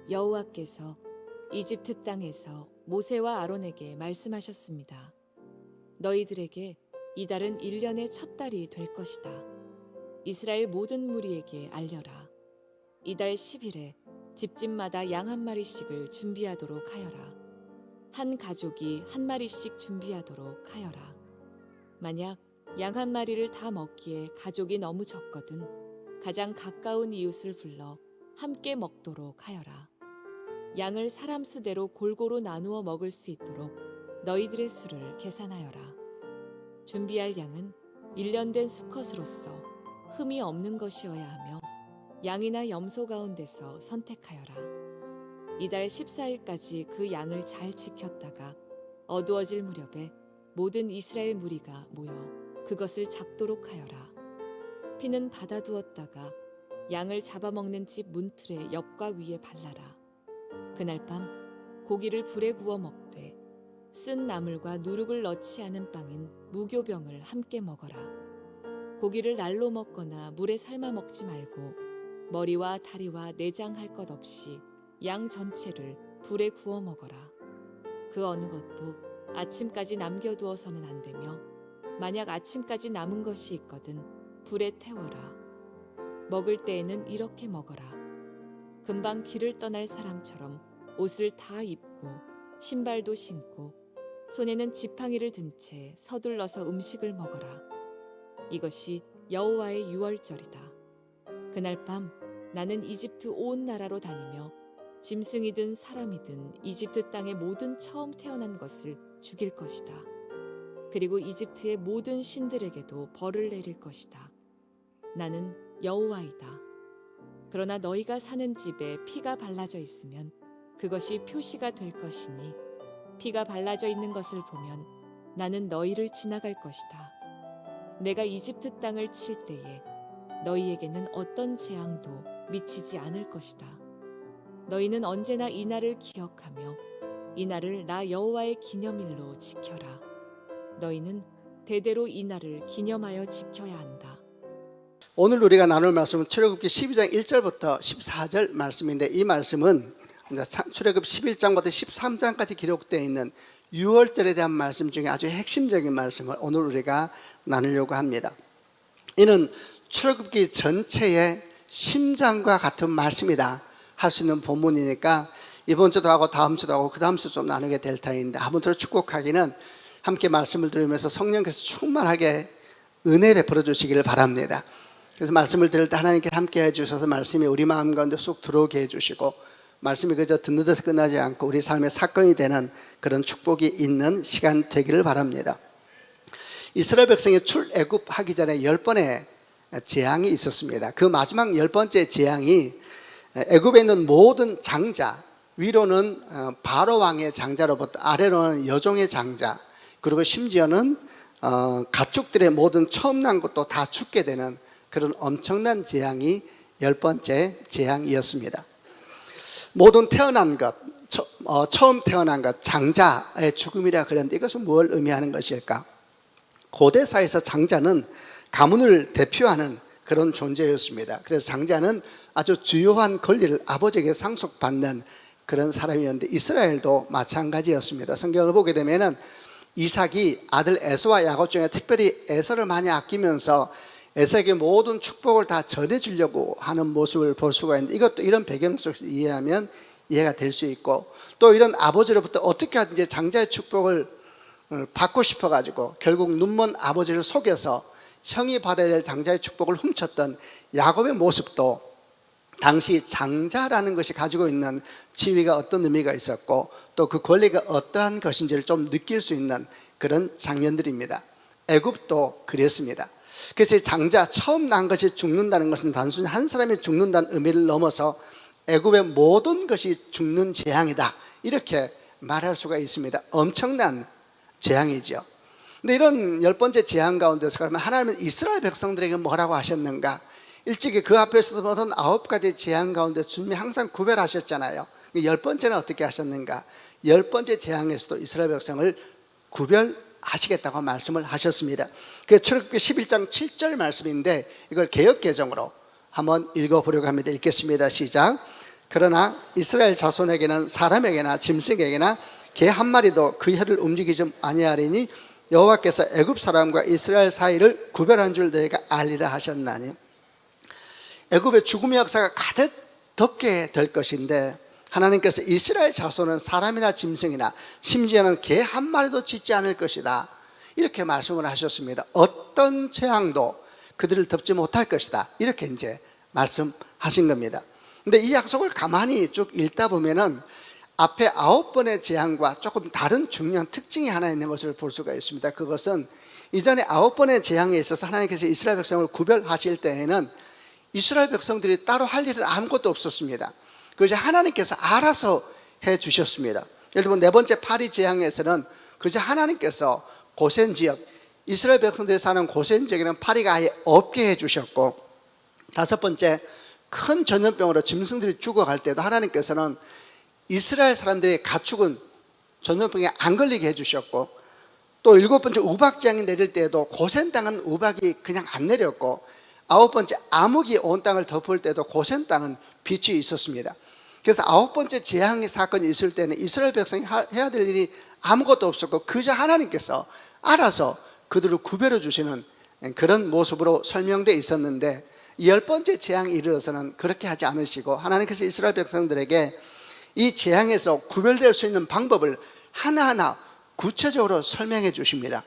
여호와께서 이집트 땅에서 모세와 아론에게 말씀하셨습니다. 너희들에게 이달은 1년의 첫 달이 될 것이다. 이스라엘 모든 무리에게 알려라. 이달 10일에 집집마다 양 한 마리씩을 준비하도록 하여라. 한 가족이 한 마리씩 준비하도록 하여라. 만약 양 한 마리를 다 먹기에 가족이 너무 적거든 가장 가까운 이웃을 불러 함께 먹도록 하여라. 양을 사람 수대로 골고루 나누어 먹을 수 있도록 너희들의 수를 계산하여라. 준비할 양은 1년 된 수컷으로서 흠이 없는 것이어야 하며 양이나 염소 가운데서 선택하여라. 이달 14일까지 그 양을 잘 지켰다가 어두워질 무렵에 모든 이스라엘 무리가 모여 그것을 잡도록 하여라. 피는 받아두었다가 양을 잡아먹는 집 문틀의 옆과 위에 발라라. 그날 밤 고기를 불에 구워 먹되 쓴 나물과 누룩을 넣지 않은 빵인 무교병을 함께 먹어라. 고기를 날로 먹거나 물에 삶아 먹지 말고 머리와 다리와 내장 할 것 없이 양 전체를 불에 구워 먹어라. 그 어느 것도 아침까지 남겨두어서는 안 되며 만약 아침까지 남은 것이 있거든 불에 태워라. 먹을 때에는 이렇게 먹어라. 금방 길을 떠날 사람처럼 옷을 다 입고 신발도 신고 손에는 지팡이를 든 채 서둘러서 음식을 먹어라. 이것이 여호와의 유월절이다. 그날 밤 나는 이집트 온 나라로 다니며 짐승이든 사람이든 이집트 땅의 모든 처음 태어난 것을 죽일 것이다. 그리고 이집트의 모든 신들에게도 벌을 내릴 것이다. 나는 여호와이다. 그러나 너희가 사는 집에 피가 발라져 있으면 그것이 표시가 될 것이니 피가 발라져 있는 것을 보면 나는 너희를 지나갈 것이다. 내가 이집트 땅을 칠 때에 너희에게는 어떤 재앙도 미치지 않을 것이다. 너희는 언제나 이 날을 기억하며 이 날을 나 여호와의 기념일로 지켜라. 너희는 대대로 이 날을 기념하여 지켜야 한다. 오늘 우리가 나눌 말씀은 출애굽기 12장 1절부터 14절 말씀인데, 이 말씀은 출애굽 11장부터 13장까지 기록되어 있는 유월절에 대한 말씀 중에 아주 핵심적인 말씀을 오늘 우리가 나누려고 합니다. 이는 출애굽기 전체의 심장과 같은 말씀이다 할 수 있는 본문이니까 이번 주도 하고 다음 주도 하고 그 다음 주도 좀 나누게 될 터인데, 한번더 축복하기는 함께 말씀을 들으면서 성령께서 충만하게 은혜 베풀어 주시기를 바랍니다. 그래서 말씀을 들을 때 하나님께 함께 해주셔서 말씀이 우리 마음 가운데 쑥 들어오게 해주시고 말씀이 그저 듣는 데서 끝나지 않고 우리 삶의 사건이 되는 그런 축복이 있는 시간 되기를 바랍니다. 이스라엘 백성이 출애굽하기 전에 10번의 재앙이 있었습니다. 그 마지막 10번째 재앙이 애굽에 있는 모든 장자, 위로는 바로 왕의 장자로부터 아래로는 여종의 장자, 그리고 심지어는 가축들의 모든 처음 난 것도 다 죽게 되는 그런 엄청난 재앙이 10번째 재앙이었습니다. 모든 태어난 것, 처음 태어난 것, 장자의 죽음이라 그랬는데 이것은 뭘 의미하는 것일까? 고대사에서 장자는 가문을 대표하는 그런 존재였습니다. 그래서 장자는 아주 주요한 권리를 아버지에게 상속받는 그런 사람이었는데 이스라엘도 마찬가지였습니다. 성경을 보게 되면은 이삭이 아들 에서와 야곱 중에 특별히 에서를 많이 아끼면서 에서에게 모든 축복을 다 전해주려고 하는 모습을 볼 수가 있는데, 이것도 이런 배경 속에서 이해하면 이해가 될 수 있고, 또 이런 아버지로부터 어떻게 하든지 장자의 축복을 받고 싶어가지고 결국 눈먼 아버지를 속여서 형이 받아야 될 장자의 축복을 훔쳤던 야곱의 모습도 당시 장자라는 것이 가지고 있는 지위가 어떤 의미가 있었고 또 그 권리가 어떠한 것인지를 좀 느낄 수 있는 그런 장면들입니다. 애굽도 그랬습니다. 그래서 장자, 처음 난 것이 죽는다는 것은 단순히 한 사람이 죽는다는 의미를 넘어서 애굽의 모든 것이 죽는 재앙이다, 이렇게 말할 수가 있습니다. 엄청난 재앙이죠. 근데 이런 10번째 재앙 가운데서 그러면 하나님은 이스라엘 백성들에게 뭐라고 하셨는가? 일찍이 그 앞에서도 보던 9가지 재앙 가운데 주님이 항상 구별하셨잖아요. 10번째는 어떻게 하셨는가? 10번째 재앙에서도 이스라엘 백성을 구별하시겠다고 말씀을 하셨습니다. 그게 출애굽기 11장 7절 말씀인데 이걸 개역개정으로 한번 읽어보려고 합니다. 읽겠습니다. 시작. 그러나 이스라엘 자손에게는 사람에게나 짐승에게나 개 한 마리도 그 혀를 움직이지 아니하리니 여호와께서 애굽 사람과 이스라엘 사이를 구별한 줄 너희가 알리라 하셨나니. 애굽의 죽음의 역사가 가득 덮게 될 것인데 하나님께서 이스라엘 자손은 사람이나 짐승이나 심지어는 개 한 마리도 짓지 않을 것이다, 이렇게 말씀을 하셨습니다. 어떤 재앙도 그들을 덮지 못할 것이다, 이렇게 이제 말씀하신 겁니다. 근데 이 약속을 가만히 쭉 읽다 보면은 앞에 9번의 재앙과 조금 다른 중요한 특징이 하나 있는 것을 볼 수가 있습니다. 그것은 이전에 9번의 재앙에 있어서 하나님께서 이스라엘 백성을 구별하실 때에는 이스라엘 백성들이 따로 할 일은 아무것도 없었습니다. 그것이 하나님께서 알아서 해 주셨습니다. 예를 들면 네 번째 파리 재앙에서는 그저 하나님께서 고센 지역, 이스라엘 백성들이 사는 고센 지역에는 파리가 아예 없게 해 주셨고, 다섯 번째 큰 전염병으로 짐승들이 죽어갈 때도 하나님께서는 이스라엘 사람들의 가축은 전염병에 안 걸리게 해주셨고, 또 일곱 번째 우박재앙이 내릴 때에도 고센 땅은 우박이 그냥 안 내렸고, 아홉 번째 암흑이 온 땅을 덮을 때도 고센 땅은 빛이 있었습니다. 그래서 아홉 번째 재앙의 사건이 있을 때는 이스라엘 백성이 해야 될 일이 아무것도 없었고 그저 하나님께서 알아서 그들을 구별해 주시는 그런 모습으로 설명되어 있었는데, 이 열 번째 재앙이 이르러서는 그렇게 하지 않으시고 하나님께서 이스라엘 백성들에게 이 재앙에서 구별될 수 있는 방법을 하나하나 구체적으로 설명해 주십니다.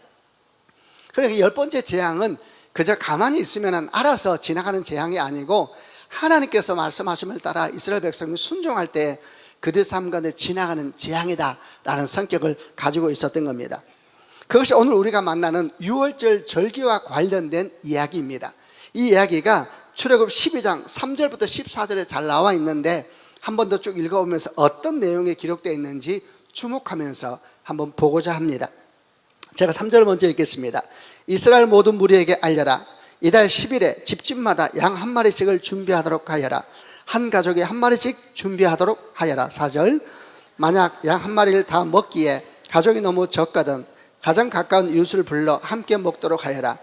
그러니까 열 번째 재앙은 그저 가만히 있으면 알아서 지나가는 재앙이 아니고 하나님께서 말씀하심을 따라 이스라엘 백성이 순종할 때 그들 삶 가운데 지나가는 재앙이다라는 성격을 가지고 있었던 겁니다. 그것이 오늘 우리가 만나는 유월절 절기와 관련된 이야기입니다. 이 이야기가 출애굽 12장 3절부터 14절에 잘 나와 있는데 한 번 더 쭉 읽어보면서 어떤 내용이 기록되어 있는지 주목하면서 한번 보고자 합니다. 제가 3절을 먼저 읽겠습니다. 이스라엘 모든 무리에게 알려라. 이달 10일에 집집마다 양 한 마리씩을 준비하도록 하여라. 한 가족에 한 마리씩 준비하도록 하여라. 4절, 만약 양 한 마리를 다 먹기에 가족이 너무 적거든 가장 가까운 이웃을 불러 함께 먹도록 하여라.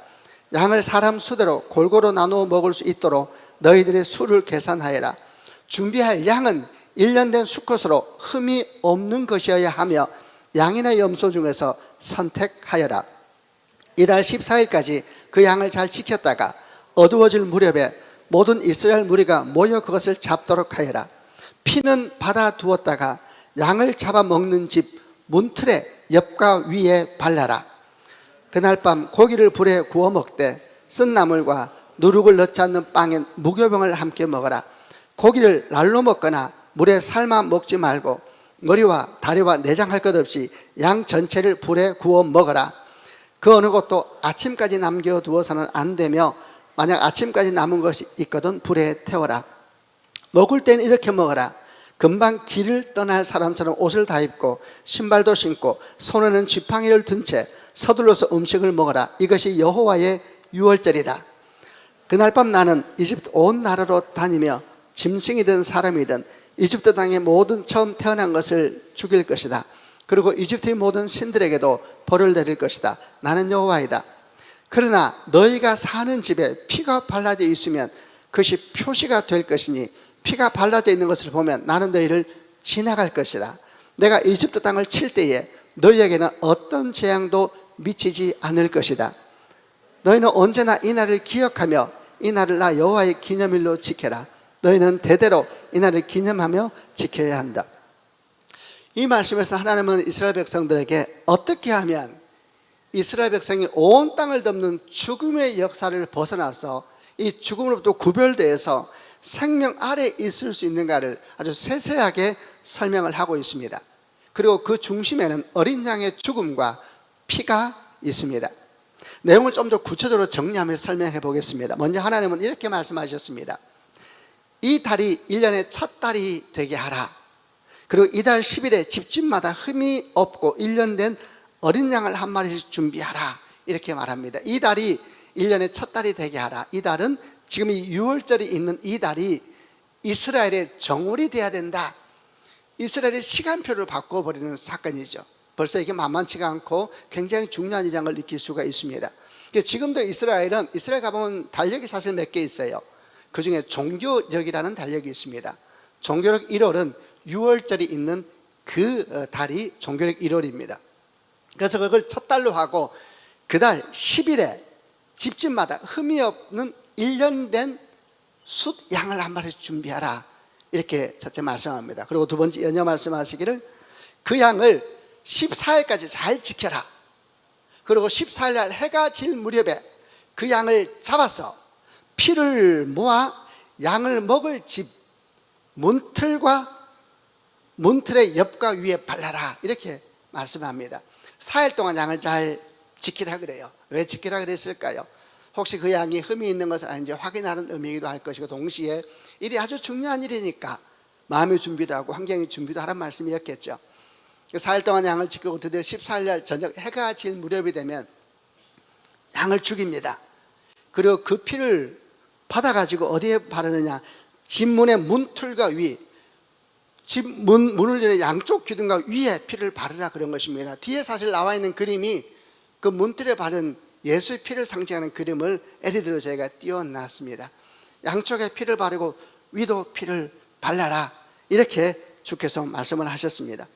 양을 사람 수대로 골고루 나누어 먹을 수 있도록 너희들의 수를 계산하여라. 준비할 양은 1년 된 수컷으로 흠이 없는 것이어야 하며 양이나 염소 중에서 선택하여라. 이달 14일까지 그 양을 잘 지켰다가 어두워질 무렵에 모든 이스라엘 무리가 모여 그것을 잡도록 하여라. 피는 받아 두었다가 양을 잡아먹는 집 문틀의 옆과 위에 발라라. 그날 밤 고기를 불에 구워 먹되 쓴 나물과 누룩을 넣지 않는 빵에 무교병을 함께 먹어라. 고기를 날로 먹거나 물에 삶아 먹지 말고 머리와 다리와 내장 할 것 없이 양 전체를 불에 구워 먹어라. 그 어느 것도 아침까지 남겨두어서는 안 되며 만약 아침까지 남은 것이 있거든 불에 태워라. 먹을 때는 이렇게 먹어라. 금방 길을 떠날 사람처럼 옷을 다 입고 신발도 신고 손에는 지팡이를 든 채 서둘러서 음식을 먹어라. 이것이 여호와의 유월절이다. 그날 밤 나는 이집트 온 나라로 다니며 짐승이든 사람이든 이집트 땅의 모든 처음 태어난 것을 죽일 것이다. 그리고 이집트의 모든 신들에게도 벌을 내릴 것이다. 나는 여호와이다. 그러나 너희가 사는 집에 피가 발라져 있으면 그것이 표시가 될 것이니 피가 발라져 있는 것을 보면 나는 너희를 지나갈 것이다. 내가 이집트 땅을 칠 때에 너희에게는 어떤 재앙도 미치지 않을 것이다. 너희는 언제나 이 날을 기억하며 이 날을 나 여호와의 기념일로 지켜라. 너희는 대대로 이 날을 기념하며 지켜야 한다. 이 말씀에서 하나님은 이스라엘 백성들에게 어떻게 하면 이스라엘 백성이 온 땅을 덮는 죽음의 역사를 벗어나서 이 죽음으로부터 구별되어서 생명 아래 있을 수 있는가를 아주 세세하게 설명을 하고 있습니다. 그리고 그 중심에는 어린 양의 죽음과 피가 있습니다. 내용을 좀 더 구체적으로 정리하면서 설명해 보겠습니다. 먼저 하나님은 이렇게 말씀하셨습니다. 이 달이 1년의 첫 달이 되게 하라. 그리고 이달 10일에 집집마다 흠이 없고 1년 된 어린 양을 한 마리씩 준비하라. 이렇게 말합니다. 이 달이 1년의 첫 달이 되게 하라. 이 달은 지금 이 6월절이 있는 이 달이 이스라엘의 정월이 돼야 된다. 이스라엘의 시간표를 바꿔버리는 사건이죠. 벌써 이게 만만치가 않고 굉장히 중요한 일이라는 걸 느낄 수가 있습니다. 지금도 이스라엘은 이스라엘 가보면 달력이 사실 몇 개 있어요. 그 중에 종교력이라는 달력이 있습니다. 종교력 1월은 6월절이 있는 그 달이 종교력 1월입니다. 그래서 그걸 첫 달로 하고 그 달 10일에 집집마다 흠이 없는 1년 된 숫 양을 한 마리 준비하라, 이렇게 첫째 말씀합니다. 그리고 두 번째 연여 말씀하시기를 그 양을 14일까지 잘 지켜라. 그리고 14일 날 해가 질 무렵에 그 양을 잡아서 피를 모아 양을 먹을 집 문틀과 문틀의 옆과 위에 발라라, 이렇게 말씀합니다. 4일 동안 양을 잘 지키라 그래요. 왜 지키라 그랬을까요? 혹시 그 양이 흠이 있는 것을 아닌지 확인하는 의미이기도 할 것이고, 동시에 일이 아주 중요한 일이니까 마음의 준비도 하고 환경의 준비도 하라는 말씀이었겠죠. 4일 동안 양을 지키고 드디어 14일 날 저녁 해가 질 무렵이 되면 양을 죽입니다. 그리고 그 피를 받아가지고 어디에 바르느냐, 집문의 문틀과 위, 집 문을 여는 양쪽 기둥과 위에 피를 바르라 그런 것입니다. 뒤에 사실 나와 있는 그림이 그 문틀에 바른 예수의 피를 상징하는 그림을 예를 들어 저희가 띄워놨습니다. 양쪽에 피를 바르고 위도 피를 발라라, 이렇게 주께서 말씀을 하셨습니다.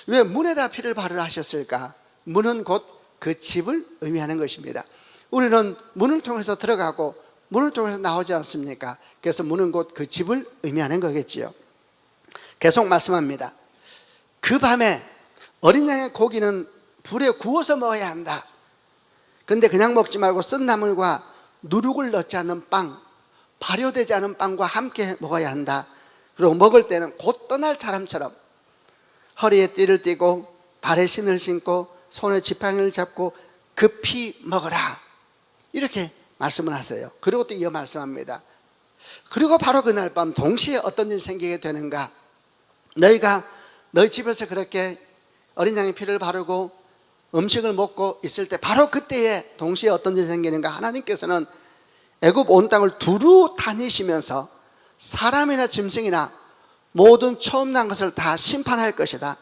왜 문에다 피를 바르라 하셨을까? 문은 곧 그 집을 의미하는 것입니다. 우리는 문을 통해서 들어가고 문을 통해서 나오지 않습니까? 그래서 문은 곧 그 집을 의미하는 거겠지요. 계속 말씀합니다. 그 밤에 어린 양의 고기는 불에 구워서 먹어야 한다. 근데 그냥 먹지 말고 쓴 나물과 누룩을 넣지 않는 빵, 발효되지 않은 빵과 함께 먹어야 한다. 그리고 먹을 때는 곧 떠날 사람처럼 허리에 띠를 띠고 발에 신을 신고 손에 지팡이를 잡고 급히 먹어라, 이렇게 말씀을 하세요. 그리고 또 이어 말씀합니다. 그리고 바로 그날 밤 동시에 어떤 일이 생기게 되는가? 너희가 너희 집에서 그렇게 어린 양의 피를 바르고 음식을 먹고 있을 때 바로 그때에 동시에 어떤 일이 생기는가? 하나님께서는 애굽 온 땅을 두루 다니시면서 사람이나 짐승이나 모든 처음 난 것을 다 심판할 것이다.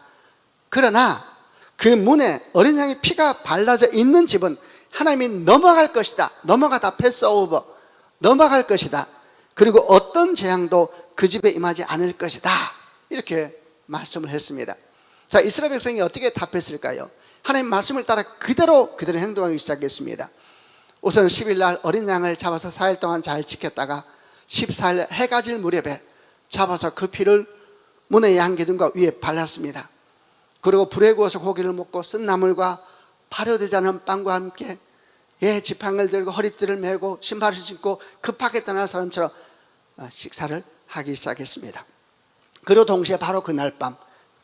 그러나 그 문에 어린 양의 피가 발라져 있는 집은 하나님이 넘어갈 것이다. 넘어가다, 패스오버, 넘어갈 것이다. 그리고 어떤 재앙도 그 집에 임하지 않을 것이다, 이렇게 말씀을 했습니다. 자, 이스라엘 백성이 어떻게 답했을까요? 하나님 말씀을 따라 그대로 행동하기 시작했습니다. 우선 10일 날 어린 양을 잡아서 4일 동안 잘 지켰다가 14일 해가 질 무렵에 잡아서 그 피를 문의 양기둥과 위에 발랐습니다. 그리고 불에 구워서 고기를 먹고 쓴 나물과 발효되지 않은 빵과 함께 지팡이를 들고 허리띠를 메고 신발을 신고 급하게 떠날 사람처럼 식사를 하기 시작했습니다. 그리고 동시에 바로 그날 밤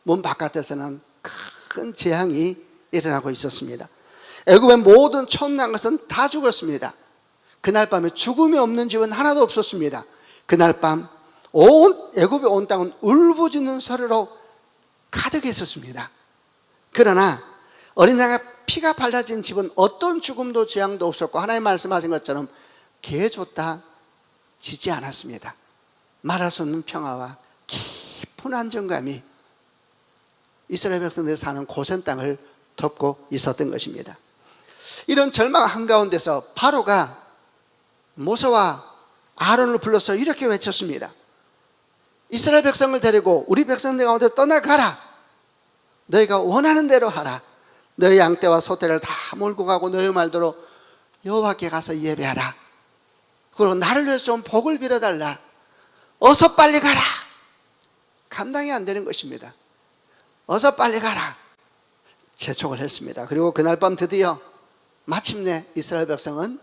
문 바깥에서는 큰 재앙이 일어나고 있었습니다. 애굽의 모든 처음 난 것은 다 죽었습니다. 그날 밤에 죽음이 없는 집은 하나도 없었습니다. 그날 밤 온 애굽의 온 땅은 울부짖는 소리로 가득했었습니다. 그러나 어린 양의 피가 발라진 집은 어떤 죽음도 재앙도 없었고, 하나님 말씀하신 것처럼 개조다 지지 않았습니다. 말할 수 없는 평화와 깊은 안정감이 이스라엘 백성들이 사는 고센 땅을 덮고 있었던 것입니다. 이런 절망 한가운데서 바로가 모세와 아론을 불러서 이렇게 외쳤습니다. 이스라엘 백성을 데리고 우리 백성들 가운데 떠나가라. 너희가 원하는 대로 하라. 너희 양떼와 소떼를 다 몰고 가고 너희 말대로 여호와께 가서 예배하라. 그리고 나를 위해서 좀 복을 빌어달라. 어서 빨리 가라. 감당이 안 되는 것입니다. 어서 빨리 가라. 재촉을 했습니다. 그리고 그날 밤 드디어 마침내 이스라엘 백성은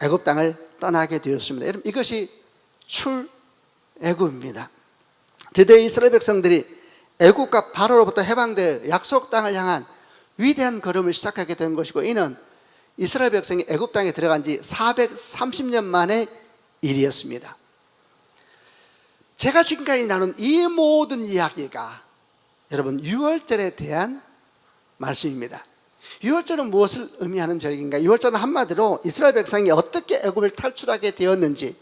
애굽 땅을 떠나게 되었습니다. 여러분, 이것이 출애굽입니다. 드디어 이스라엘 백성들이 애굽과 바로로부터 해방될 약속 땅을 향한 위대한 걸음을 시작하게 된 것이고, 이는 이스라엘 백성이 애굽 땅에 들어간 지 430년 만의 일이었습니다. 제가 지금까지 나눈 이 모든 이야기가 여러분 6월절에 대한 말씀입니다. 6월절은 무엇을 의미하는 절기인가? 6월절은 한마디로 이스라엘 백성이 어떻게 애굽을 탈출하게 되었는지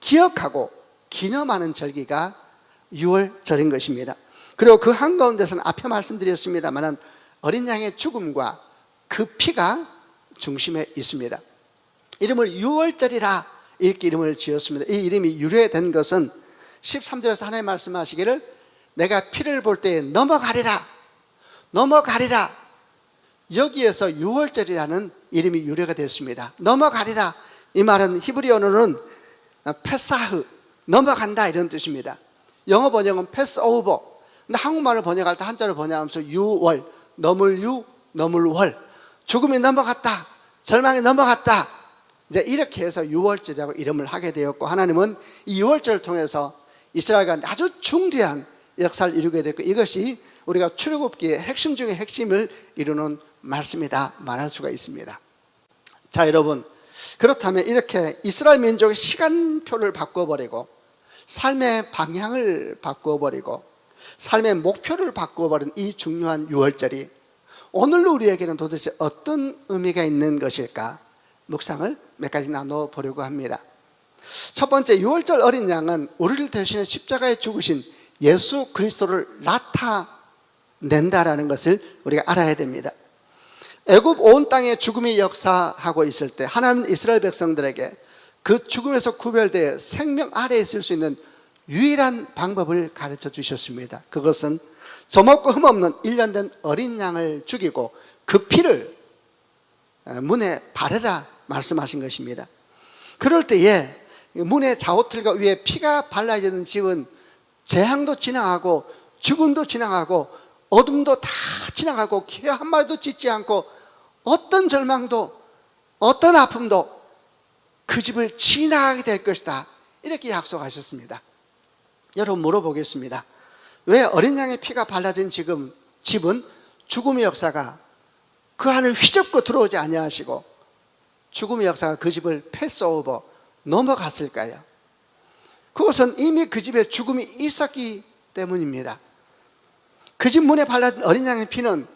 기억하고 기념하는 절기가 6월절인 것입니다. 그리고 그 한가운데서는 앞에 말씀드렸습니다만 어린 양의 죽음과 그 피가 중심에 있습니다. 이름을 6월절이라 이렇게 이름을 지었습니다. 이 이름이 유래된 것은 13절에서 하나님 말씀하시기를 내가 피를 볼 때에 넘어가리라. 넘어가리라. 여기에서 6월절이라는 이름이 유래가 됐습니다. 넘어가리라. 이 말은 히브리어로는 패사흐, 넘어간다 이런 뜻입니다. 영어 번역은 패스오버. 근데 한국말을 번역할 때 한자로 번역하면서 6월, 넘을 유, 넘을 월. 죽음이 넘어갔다. 절망이 넘어갔다. 이제 이렇게 해서 6월절이라고 이름을 하게 되었고, 하나님은 이 6월절을 통해서 이스라엘과 아주 중대한 역사를 이루게 됐고, 이것이 우리가 출애굽기의 핵심 중의 핵심을 이루는 말씀이다 말할 수가 있습니다. 자, 여러분, 그렇다면 이렇게 이스라엘 민족의 시간표를 바꿔버리고 삶의 방향을 바꿔버리고 삶의 목표를 바꿔버린 이 중요한 6월절이 오늘 우리에게는 도대체 어떤 의미가 있는 것일까? 묵상을 몇 가지 나눠보려고 합니다. 첫 번째, 6월절 어린 양은 우리를 대신해 십자가에 죽으신 예수 그리스도를 나타낸다라는 것을 우리가 알아야 됩니다. 애굽 온 땅에 죽음이 역사하고 있을 때 하나님은 이스라엘 백성들에게 그 죽음에서 구별되어 생명 아래에 있을 수 있는 유일한 방법을 가르쳐 주셨습니다. 그것은 점없고 흠없는 1년 된 어린 양을 죽이고 그 피를 문에 바르라 말씀하신 것입니다. 그럴 때에 문의 좌우틀과 위에 피가 발라지는 집은 재앙도 지나가고 죽음도 지나가고 어둠도 다 지나가고 개 한 마리도 짖지 않고 어떤 절망도 어떤 아픔도 그 집을 지나가게 될 것이다, 이렇게 약속하셨습니다. 여러분, 물어보겠습니다. 왜 어린 양의 피가 발라진 지금 집은 죽음의 역사가 그 안을 휘젓고 들어오지 아니하시고 죽음의 역사가 그 집을 패스오버 넘어갔을까요? 그것은 이미 그 집에 죽음이 있었기 때문입니다. 그 집 문에 발라진 어린 양의 피는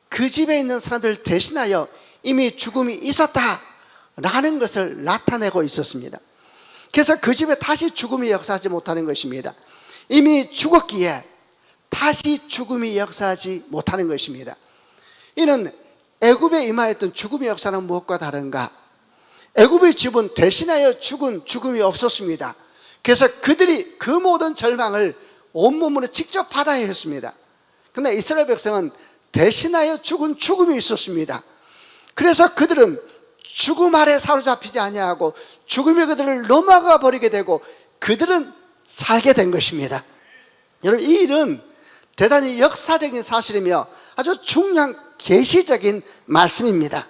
그 집에 있는 사람들 대신하여 이미 죽음이 있었다라는 것을 나타내고 있었습니다. 그래서 그 집에 다시 죽음이 역사하지 못하는 것입니다. 이미 죽었기에 다시 죽음이 역사하지 못하는 것입니다. 이는 애굽에 임하였던 죽음의 역사는 무엇과 다른가? 애굽의 집은 대신하여 죽은 죽음이 없었습니다. 그래서 그들이 그 모든 절망을 온몸으로 직접 받아야 했습니다. 그런데 이스라엘 백성은 대신하여 죽은 죽음이 있었습니다. 그래서 그들은 죽음 아래 사로잡히지 아니하고 죽음이 그들을 넘어가 버리게 되고 그들은 살게 된 것입니다. 여러분, 이 일은 대단히 역사적인 사실이며 아주 중요한 계시적인 말씀입니다.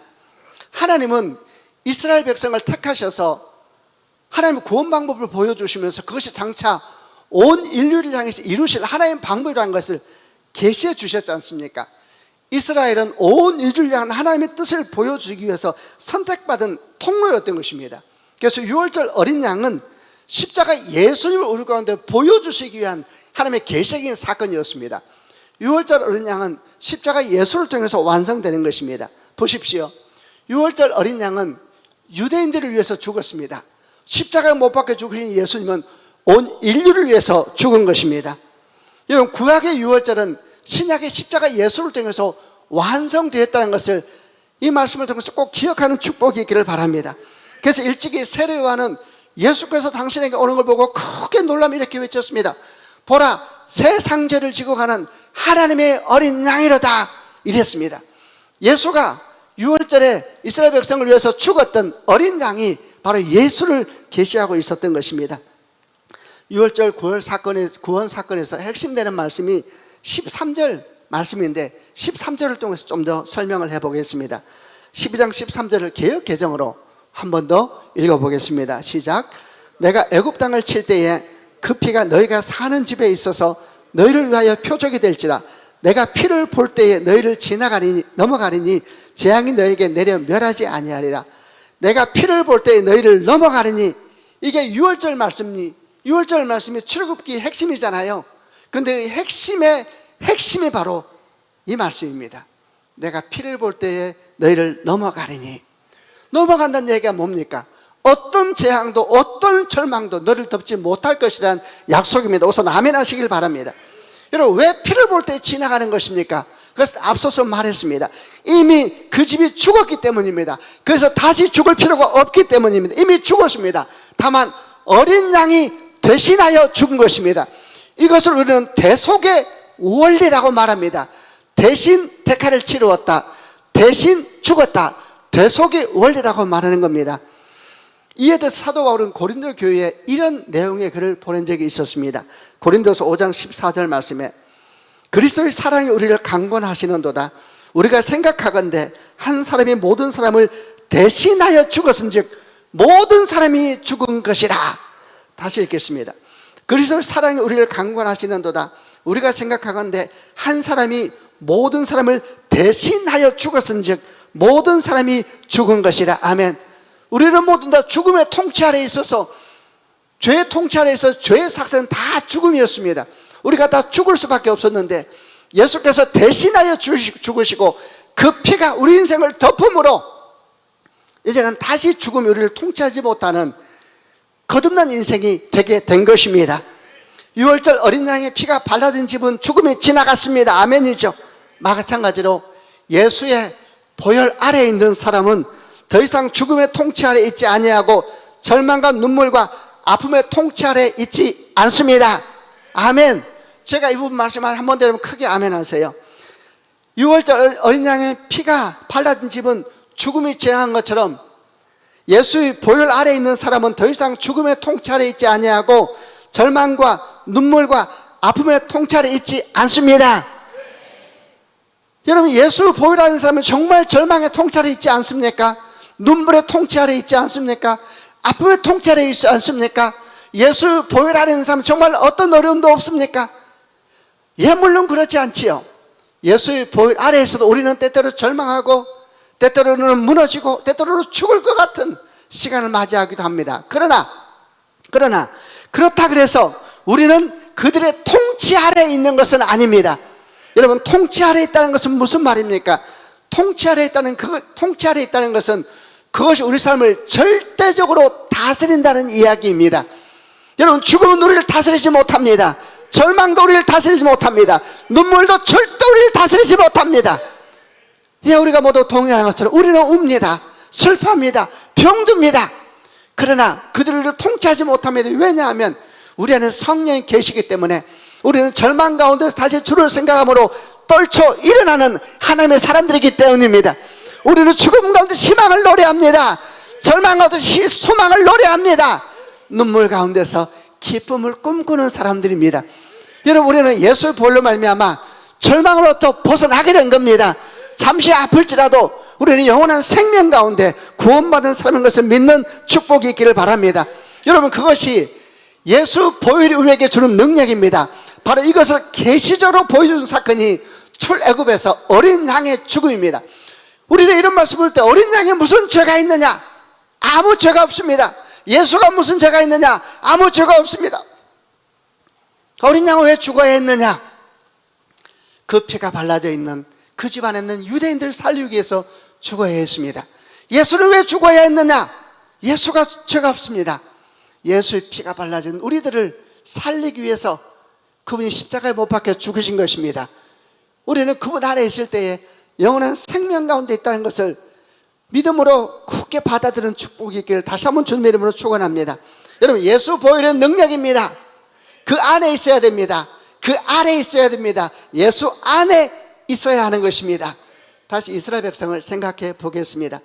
하나님은 이스라엘 백성을 택하셔서 하나님의 구원 방법을 보여주시면서 그것이 장차 온 인류를 향해서 이루실 하나님의 방법이라는 것을 계시해 주셨지 않습니까? 이스라엘은 온 인류를 향한 하나님의 뜻을 보여주기 위해서 선택받은 통로였던 것입니다. 그래서 6월절 어린 양은 십자가 예수님을 우리 가운데 보여주시기 위한 하나님의 계시적인 사건이었습니다. 6월절 어린 양은 십자가 예수를 통해서 완성되는 것입니다. 보십시오. 6월절 어린 양은 유대인들을 위해서 죽었습니다. 십자가에 못 박혀 죽으신 예수님은 온 인류를 위해서 죽은 것입니다. 여러분, 구약의 6월절은 신약의 십자가 예수를 통해서 완성되었다는 것을 이 말씀을 통해서 꼭 기억하는 축복이 있기를 바랍니다. 그래서 일찍이 세례 요한은 예수께서 당신에게 오는 걸 보고 크게 놀라며 이렇게 외쳤습니다. 보라, 새 상제를 지고 가는 하나님의 어린 양이로다, 이랬습니다. 예수가 6월절에 이스라엘 백성을 위해서 죽었던 어린 양이 바로 예수를 계시하고 있었던 것입니다. 6월절 구원 사건에서 핵심되는 말씀이 13절 말씀인데 13절을 통해서 좀 더 설명을 해보겠습니다. 12장 13절을 개역 개정으로 한 번 더 읽어보겠습니다. 시작. 내가 애굽 땅을 칠 때에 그 피가 너희가 사는 집에 있어서 너희를 위하여 표적이 될지라. 내가 피를 볼 때에 너희를 넘어가리니 재앙이 너희에게 내려 멸하지 아니하리라. 내가 피를 볼 때에 너희를 넘어가리니, 이게 6월절 말씀이 6월절 말씀이 출애굽기 핵심이잖아요. 그런데 핵심이 바로 이 말씀입니다. 내가 피를 볼 때에 너희를 넘어가리니. 넘어간다는 얘기가 뭡니까? 어떤 재앙도 어떤 절망도 너를 덮지 못할 것이라는 약속입니다. 우선 아멘 하시길 바랍니다. 여러분, 왜 피를 볼 때 지나가는 것입니까? 그래서 앞서서 말했습니다. 이미 그 집이 죽었기 때문입니다. 그래서 다시 죽을 필요가 없기 때문입니다. 이미 죽었습니다. 다만 어린 양이 대신하여 죽은 것입니다. 이것을 우리는 대속의 원리라고 말합니다. 대신 대가를 치루었다, 대신 죽었다, 대속의 원리라고 말하는 겁니다. 이에 대해 사도 바울은 고린도 교회에 이런 내용의 글을 보낸 적이 있었습니다. 고린도서 5장 14절 말씀에 그리스도의 사랑이 우리를 강권하시는도다. 우리가 생각하건대 한 사람이 모든 사람을 대신하여 죽었은즉 모든 사람이 죽은 것이라. 다시 읽겠습니다. 그리스도의 사랑이 우리를 강권하시는도다. 우리가 생각하건대 한 사람이 모든 사람을 대신하여 죽었은즉 모든 사람이 죽은 것이라. 아멘. 우리는 모두 다 죽음의 통치 아래에 있어서, 죄의 통치 아래에 있어서 죄의 삭스는 다 죽음이었습니다. 우리가 다 죽을 수밖에 없었는데 예수께서 대신하여 죽으시고 그 피가 우리 인생을 덮음으로 이제는 다시 죽음이 우리를 통치하지 못하는 거듭난 인생이 되게 된 것입니다. 6월절 어린 양의 피가 발라진 집은 죽음이 지나갔습니다. 아멘이죠. 마찬가지로 예수의 보혈 아래에 있는 사람은 더 이상 죽음의 통치 아래에 있지 아니하고 절망과 눈물과 아픔의 통치 아래에 있지 않습니다. 아멘. 제가 이 부분 말씀 한 번 들으면 크게 아멘 하세요. 6월절 어린 양의 피가 발라진 집은 죽음이 지나간 것처럼 예수의 보혈 아래에 있는 사람은 더 이상 죽음의 통치 아래에 있지 아니하고 절망과 눈물과 아픔의 통치 아래에 있지 않습니다. 여러분, 예수 보혈 아래 있는 사람은 정말 절망의 통치 아래에 있지 않습니까? 눈물의 통치 아래에 있지 않습니까? 아픔의 통치 아래에 있지 않습니까? 예수 보혈 아래 있는 사람은 정말 어떤 어려움도 없습니까? 예, 물론 그렇지 않지요. 예수의 보혈 아래에서도 우리는 때때로 절망하고 때때로는 무너지고 때때로는 죽을 것 같은 시간을 맞이하기도 합니다. 그러나 그렇다 그래서 우리는 그들의 통치 아래에 있는 것은 아닙니다. 여러분, 통치 아래에 있다는 것은 무슨 말입니까? 통치 아래에 있다는 것은 그것이 우리 삶을 절대적으로 다스린다는 이야기입니다. 여러분, 죽음은 우리를 다스리지 못합니다. 절망도 우리를 다스리지 못합니다. 눈물도 절대 우리를 다스리지 못합니다. 예, 우리가 모두 동의하는 것처럼 우리는 웁니다. 슬퍼합니다. 병듭니다. 그러나 그들을 통치하지 못합니다. 왜냐하면 우리 안에 성령이 계시기 때문에 우리는 절망 가운데서 다시 주를 생각함으로 떨쳐 일어나는 하나님의 사람들이기 때문입니다. 우리는 죽음 가운데 희망을 노래합니다. 절망 가운데 소망을 노래합니다. 눈물 가운데서 기쁨을 꿈꾸는 사람들입니다. 여러분, 우리는 예수의 보혈로 말미암아 절망으로부터 벗어나게 된 겁니다. 잠시 아플지라도 우리는 영원한 생명 가운데 구원받은 사람인 것을 믿는 축복이 있기를 바랍니다. 여러분, 그것이 예수 보혈이 우리에게 주는 능력입니다. 바로 이것을 계시적으로 보여준 사건이 출애굽에서 어린 양의 죽음입니다. 우리는 이런 말씀을 할 때 어린 양에 무슨 죄가 있느냐? 아무 죄가 없습니다. 예수가 무슨 죄가 있느냐? 아무 죄가 없습니다. 어린 양은 왜 죽어야 했느냐? 그 피가 발라져 있는 그 집안에 있는 유대인들을 살리기 위해서 죽어야 했습니다. 예수는 왜 죽어야 했느냐? 예수가 죄가 없습니다. 예수의 피가 발라진 우리들을 살리기 위해서 그분이 십자가에 못 박혀 죽으신 것입니다. 우리는 그분 안에 있을 때에 영원한 생명 가운데 있다는 것을 믿음으로 굳게 받아들이는 축복이 있기를 다시 한번 주님의 이름으로 축원합니다. 여러분, 예수 보혈의 능력입니다. 그 안에 있어야 됩니다. 그 아래에 있어야 됩니다. 예수 안에 있어야 하는 것입니다. 다시 이스라엘 백성을 생각해 보겠습니다.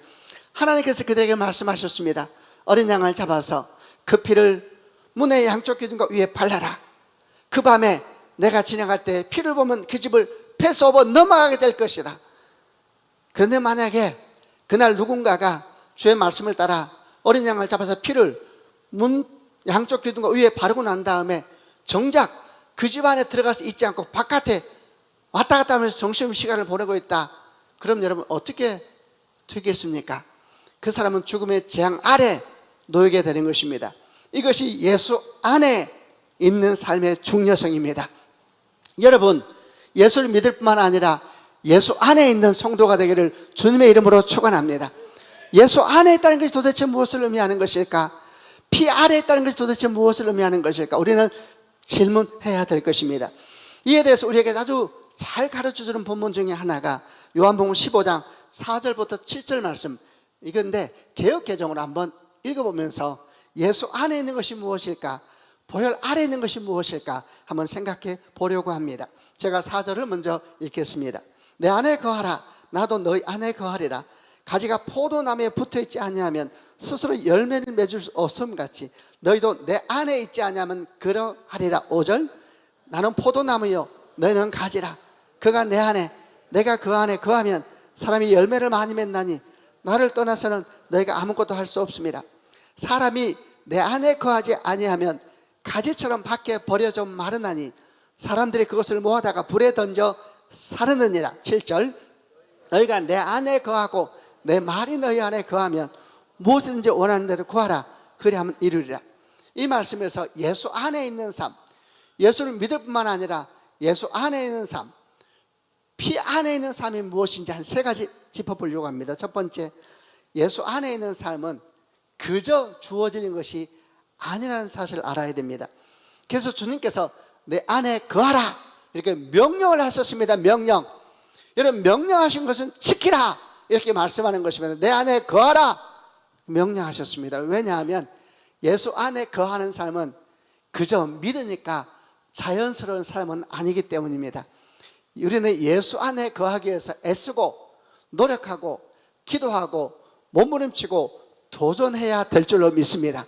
하나님께서 그들에게 말씀하셨습니다. 어린 양을 잡아서 그 피를 문의 양쪽 기둥과 위에 발라라. 그 밤에 내가 지나갈 때 피를 보면 그 집을 패스오버 넘어가게 될 것이다. 그런데 만약에 그날 누군가가 주의 말씀을 따라 어린 양을 잡아서 피를 문 양쪽 기둥과 위에 바르고 난 다음에 정작 그 집 안에 들어가서 있지 않고 바깥에 왔다 갔다 하면서 점심시간을 보내고 있다. 그럼 여러분 어떻게 되겠습니까? 그 사람은 죽음의 재앙 아래 놓이게 되는 것입니다. 이것이 예수 안에 있는 삶의 중요성입니다. 여러분, 예수를 믿을 뿐만 아니라 예수 안에 있는 성도가 되기를 주님의 이름으로 축원합니다. 예수 안에 있다는 것이 도대체 무엇을 의미하는 것일까? 피 아래에 있다는 것이 도대체 무엇을 의미하는 것일까? 우리는 질문해야 될 것입니다. 이에 대해서 우리에게 아주 잘 가르쳐주는 본문 중에 하나가 요한복음 15장 4절부터 7절 말씀, 이건데 개역개정으로 한번 읽어보면서 예수 안에 있는 것이 무엇일까? 보혈 아래 있는 것이 무엇일까 한번 생각해 보려고 합니다. 제가 4절을 먼저 읽겠습니다. 내 안에 거하라. 나도 너희 안에 거하리라. 가지가 포도나무에 붙어있지 아니하면 스스로 열매를 맺을 수 없음 같이 너희도 내 안에 있지 아니하면 그러하리라. 5절 나는 포도나무요 너희는 가지라. 그가 내 안에 내가 그 안에 거하면 사람이 열매를 많이 맺나니 나를 떠나서는 너희가 아무것도 할 수 없습니다. 사람이 내 안에 거하지 아니하면 가지처럼 밖에 버려져 마르나니 사람들이 그것을 모아다가 불에 던져 사르느니라. 7절 너희가 내 안에 거하고 내 말이 너희 안에 거하면 무엇이든지 원하는 대로 구하라. 그리하면 이루리라. 이 말씀에서 예수 안에 있는 삶, 예수를 믿을 뿐만 아니라 예수 안에 있는 삶, 피 안에 있는 삶이 무엇인지 한 3가지 짚어보려고 합니다. 첫 번째, 예수 안에 있는 삶은 그저 주어지는 것이 아니라는 사실을 알아야 됩니다. 그래서 주님께서 내 안에 거하라 이렇게 명령을 하셨습니다. 명령. 여러분, 명령하신 것은 지키라 이렇게 말씀하는 것입니다. 내 안에 거하라 명령하셨습니다. 왜냐하면 예수 안에 거하는 삶은 그저 믿으니까 자연스러운 삶은 아니기 때문입니다. 우리는 예수 안에 거하기 위해서 애쓰고 노력하고 기도하고 몸부림치고 도전해야 될 줄로 믿습니다.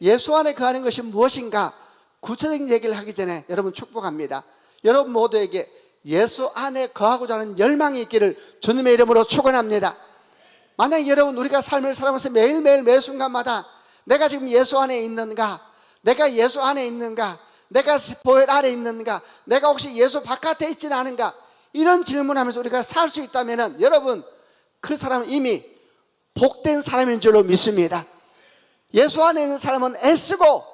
예수 안에 거하는 것이 무엇인가 구체적인 얘기를 하기 전에 여러분 축복합니다. 여러분 모두에게 예수 안에 거하고자 하는 열망이 있기를 주님의 이름으로 축원합니다. 만약 여러분 우리가 삶을 살아가면서 매일매일 매 순간마다 내가 지금 예수 안에 있는가, 내가 예수 안에 있는가, 내가 보혈 아래 있는가, 내가 혹시 예수 바깥에 있지는 않은가, 이런 질문하면서 우리가 살 수 있다면 여러분 그 사람은 이미 복된 사람인 줄로 믿습니다. 예수 안에 있는 사람은 애쓰고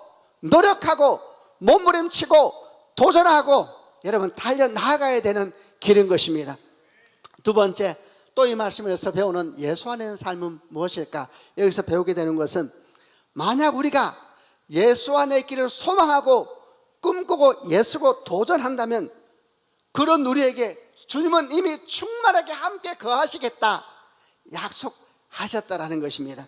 노력하고 몸부림치고 도전하고 여러분 달려나가야 되는 길인 것입니다. 두 번째, 또 이 말씀에서 배우는 예수 안에 있는 삶은 무엇일까? 여기서 배우게 되는 것은 만약 우리가 예수 안에 있기를 소망하고 꿈꾸고 애쓰고 도전한다면 그런 우리에게 주님은 이미 충만하게 함께 거하시겠다 약속하셨다라는 것입니다.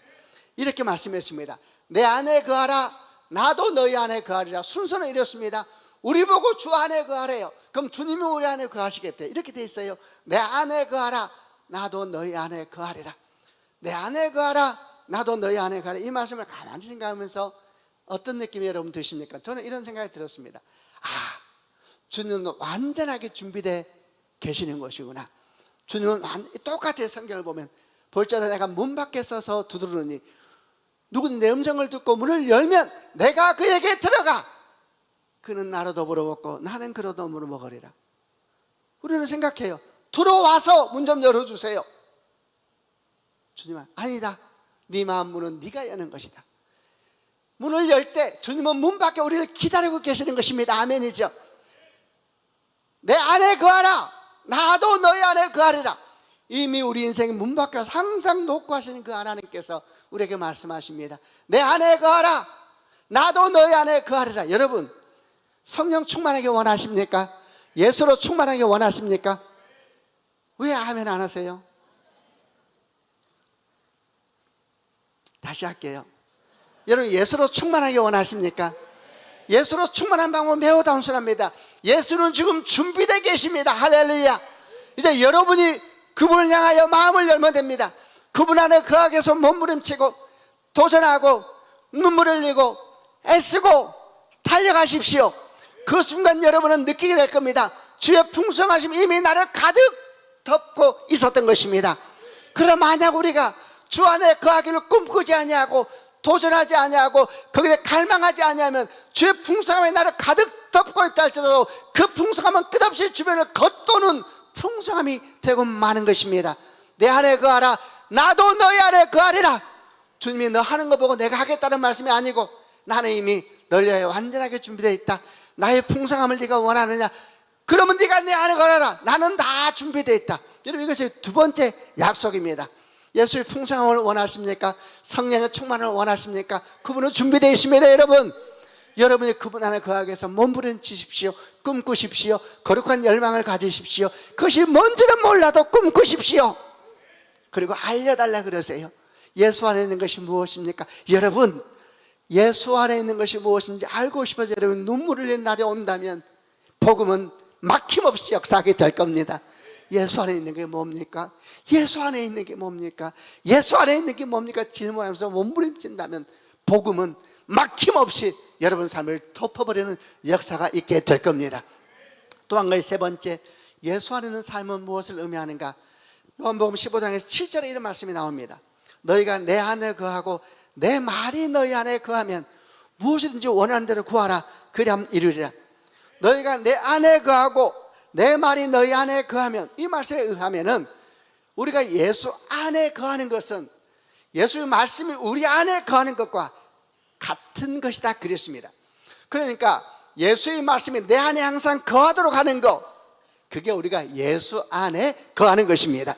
이렇게 말씀했습니다. 내 안에 거하라. 나도 너희 안에 거하리라. 순서는 이렇습니다. 우리 보고 주 안에 거하래요. 그럼 주님이 우리 안에 거하시겠대. 이렇게 돼 있어요. 내 안에 거하라. 나도 너희 안에 거하리라. 내 안에 거하라. 나도 너희 안에 거하리라. 이 말씀을 가만히 생각하면서 어떤 느낌이 여러분 드십니까? 저는 이런 생각이 들었습니다. 주님은 완전하게 준비되어 계시는 것이구나. 주님은 똑같아요. 성경을 보면 볼지어다 내가 문 밖에 서서 두드르니 누구든 내 음성을 듣고 문을 열면 내가 그에게 들어가 그는 나로 더불어 먹고 나는 그로 더불어 먹으리라. 우리는 생각해요. 들어와서 문 좀 열어주세요. 주님은 아니다. 네 마음 문은 네가 여는 것이다. 문을 열 때 주님은 문 밖에 우리를 기다리고 계시는 것입니다. 아멘이죠. 내 안에 거하라. 나도 너희 안에 거하리라. 이미 우리 인생 문 밖에서 항상 놓고 하시는 그 하나님께서 우리에게 말씀하십니다. 내 안에 거하라. 나도 너희 안에 거하리라. 여러분 성령 충만하게 원하십니까? 예수로 충만하게 원하십니까? 왜 아멘 안 하세요? 다시 할게요. 여러분 예수로 충만하게 원하십니까? 예수로 충만한 방법은 매우 단순합니다. 예수는 지금 준비되어 계십니다. 할렐루야. 이제 여러분이 그분을 향하여 마음을 열면 됩니다. 그분 안에 거하기 위해서 몸부림치고 도전하고 눈물을 흘리고 애쓰고 달려가십시오. 그 순간 여러분은 느끼게 될 겁니다. 주의 풍성하심이 이미 나를 가득 덮고 있었던 것입니다. 그럼 만약 우리가 주 안에 거하기를 꿈꾸지 아니하고 도전하지 아니하고 거기에 갈망하지 아니하면 주의 풍성함이 나를 가득 덮고 있다 할지라도 그 풍성함은 끝없이 주변을 겉도는 풍성함이 되고 마는 것입니다. 내 안에 거하라. 나도 너희 안에 거하리라. 주님이 너 하는 거 보고 내가 하겠다는 말씀이 아니고 나는 이미 널 위하여 완전하게 준비되어 있다. 나의 풍성함을 네가 원하느냐? 그러면 네가 내 안에 거하라. 나는 다 준비되어 있다. 여러분 이것이 두 번째 약속입니다. 예수의 풍성함을 원하십니까? 성령의 충만을 원하십니까? 그분은 준비되어 있습니다. 여러분이 그분 안에 거하기 위해서 몸부림치십시오. 꿈꾸십시오. 거룩한 열망을 가지십시오. 그것이 뭔지는 몰라도 꿈꾸십시오. 그리고 알려달라 그러세요. 예수 안에 있는 것이 무엇입니까? 여러분 예수 안에 있는 것이 무엇인지 알고 싶어서 여러분 눈물을 흘리는 날이 온다면 복음은 막힘없이 역사하게 될 겁니다. 예수 안에 있는 게 뭡니까? 예수 안에 있는 게 뭡니까? 예수 안에 있는 게 뭡니까? 질문하면서 몸부림친다면 복음은 막힘없이 여러분 삶을 덮어버리는 역사가 있게 될 겁니다. 또 한 가지 세 번째, 예수 안에 있는 삶은 무엇을 의미하는가? 요한복음 15장에서 7절에 이런 말씀이 나옵니다. 너희가 내 안에 거하고 내 말이 너희 안에 거하면 무엇이든지 원하는 대로 구하라. 그리하면 이루리라. 너희가 내 안에 거하고 내 말이 너희 안에 거하면, 이 말씀에 의하면은 우리가 예수 안에 거하는 것은 예수의 말씀이 우리 안에 거하는 것과 같은 것이다 그랬습니다. 그러니까 예수의 말씀이 내 안에 항상 거하도록 하는 것, 그게 우리가 예수 안에 거하는 것입니다.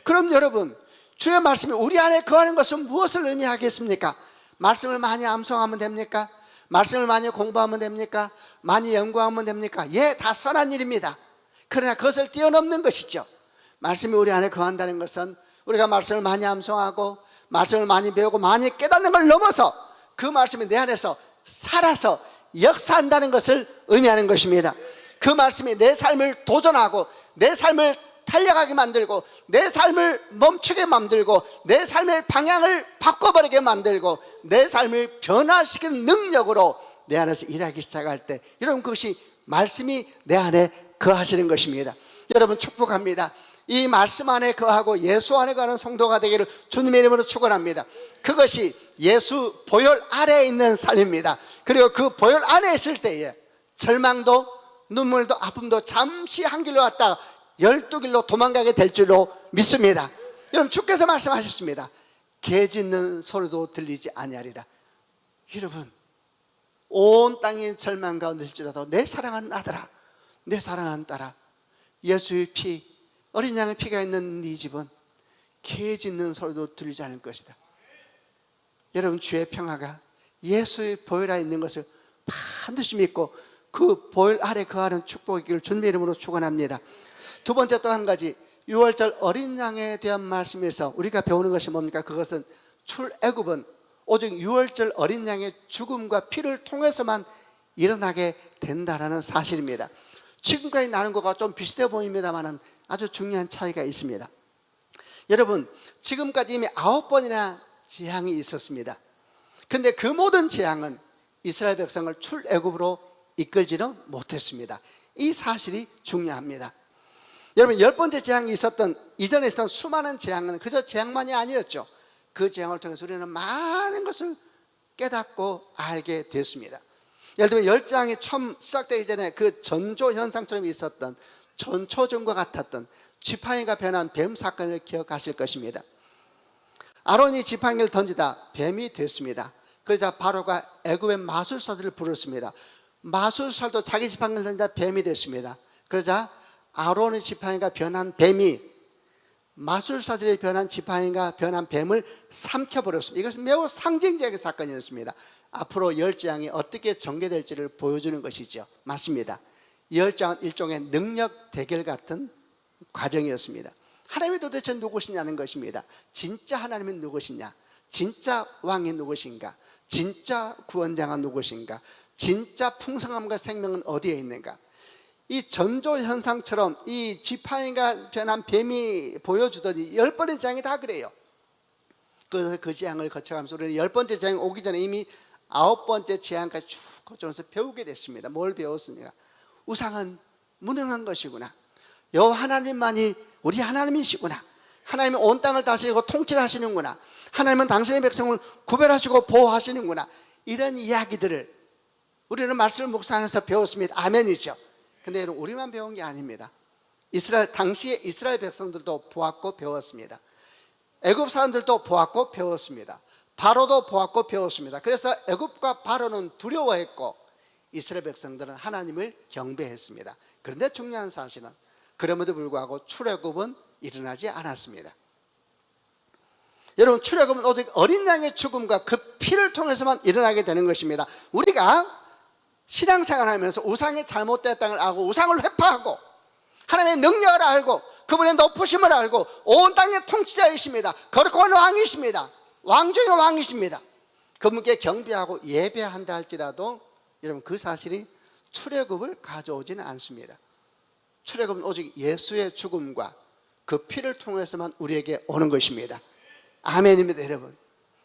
그럼 여러분, 주의 말씀이 우리 안에 거하는 것은 무엇을 의미하겠습니까? 말씀을 많이 암송하면 됩니까? 말씀을 많이 공부하면 됩니까? 많이 연구하면 됩니까? 예, 다 선한 일입니다. 그러나 그것을 뛰어넘는 것이죠. 말씀이 우리 안에 거한다는 것은 우리가 말씀을 많이 암송하고 말씀을 많이 배우고 많이 깨닫는 걸 넘어서 그 말씀이 내 안에서 살아서 역사한다는 것을 의미하는 것입니다. 그 말씀이 내 삶을 도전하고 내 삶을 달려가게 만들고 내 삶을 멈추게 만들고 내 삶의 방향을 바꿔버리게 만들고 내 삶을 변화시키는 능력으로 내 안에서 일하기 시작할 때, 여러분, 그것이 말씀이 내 안에 거하시는 것입니다. 여러분, 축복합니다. 이 말씀 안에 거하고 예수 안에 거하는 성도가 되기를 주님의 이름으로 축원합니다. 그것이 예수 보혈 아래에 있는 삶입니다. 그리고 그 보혈 안에 있을 때에 절망도 눈물도 아픔도 잠시 한 길로 왔다 12길로 도망가게 될 줄로 믿습니다. 여러분, 주께서 말씀하셨습니다. 개 짖는 소리도 들리지 아니하리라. 여러분, 온 땅이 절망 가운데 있을지라도 내 사랑하는 아들아, 내 사랑하는 딸아, 예수의 피, 어린 양의 피가 있는 네 집은 개 짖는 소리도 들리지 않을 것이다. 여러분, 주의 평화가 예수의 보혈 아래 있는 것을 반드시 믿고 그 보혈 아래 거하는 축복이기를 주님의 이름으로 축원합니다. 두 번째, 또 한 가지, 6월절 어린 양에 대한 말씀에서 우리가 배우는 것이 뭡니까? 그것은 출애굽은 오직 6월절 어린 양의 죽음과 피를 통해서만 일어나게 된다라는 사실입니다. 지금까지 나눈 것과 좀 비슷해 보입니다만 아주 중요한 차이가 있습니다. 여러분, 지금까지 이미 9번이나 재앙이 있었습니다. 그런데 그 모든 재앙은 이스라엘 백성을 출애굽으로 이끌지는 못했습니다. 이 사실이 중요합니다. 여러분, 10번째 재앙이 있었던 이전에 있었던 수많은 재앙은 그저 재앙만이 아니었죠. 그 재앙을 통해서 우리는 많은 것을 깨닫고 알게 됐습니다. 예를 들면 10재앙이 처음 시작되기 전에 그 전조 현상처럼 있었던 전초전과 같았던 지팡이가 변한 뱀 사건을 기억하실 것입니다. 아론이 지팡이를 던지다 뱀이 됐습니다. 그러자 바로가 애굽의 마술사들을 부르습니다. 마술사도 자기 지팡이를 던지다 뱀이 됐습니다. 그러자 아론의 지팡이가 변한 뱀이 마술사들이 변한 지팡이가 변한 뱀을 삼켜버렸습니다. 이것은 매우 상징적인 사건이었습니다. 앞으로 10재앙이 어떻게 전개될지를 보여주는 것이죠. 맞습니다. 10재앙은 일종의 능력 대결 같은 과정이었습니다. 하나님이 도대체 누구시냐는 것입니다. 진짜 하나님은 누구시냐? 진짜 왕이 누구신가? 진짜 구원자가 누구신가? 진짜 풍성함과 생명은 어디에 있는가? 이 전조 현상처럼 이 지팡이가 변한 뱀이 보여주더니 10번의 재앙이 다 그래요. 그래서 그 재앙을 거쳐가면서 우리는 10번째 재앙이 오기 전에 이미 9번째 재앙까지 쭉 거쳐서 배우게 됐습니다. 뭘 배웠습니까? 우상은 무능한 것이구나. 여호와 하나님만이 우리 하나님이시구나. 하나님은 온 땅을 다스리고 통치를 하시는구나. 하나님은 당신의 백성을 구별하시고 보호하시는구나. 이런 이야기들을 우리는 말씀을 묵상해서 배웠습니다. 아멘이죠. 근데 여러분, 우리만 배운 게 아닙니다. 당시에 이스라엘 백성들도 보았고 배웠습니다. 애굽 사람들도 보았고 배웠습니다. 바로도 보았고 배웠습니다. 그래서 애굽과 바로는 두려워했고 이스라엘 백성들은 하나님을 경배했습니다. 그런데 중요한 사실은 그럼에도 불구하고 출애굽은 일어나지 않았습니다. 여러분, 출애굽은 오직 어린 양의 죽음과 그 피를 통해서만 일어나게 되는 것입니다. 우리가 신앙생활하면서 우상이 잘못됐다는 걸 알고 우상을 회파하고 하나님의 능력을 알고 그분의 높으심을 알고 온 땅의 통치자이십니다. 거룩한 왕이십니다. 왕 중의 왕이십니다. 그분께 경배하고 예배한다 할지라도 여러분 그 사실이 출애굽을 가져오지는 않습니다. 출애굽은 오직 예수의 죽음과 그 피를 통해서만 우리에게 오는 것입니다. 아멘입니다, 여러분.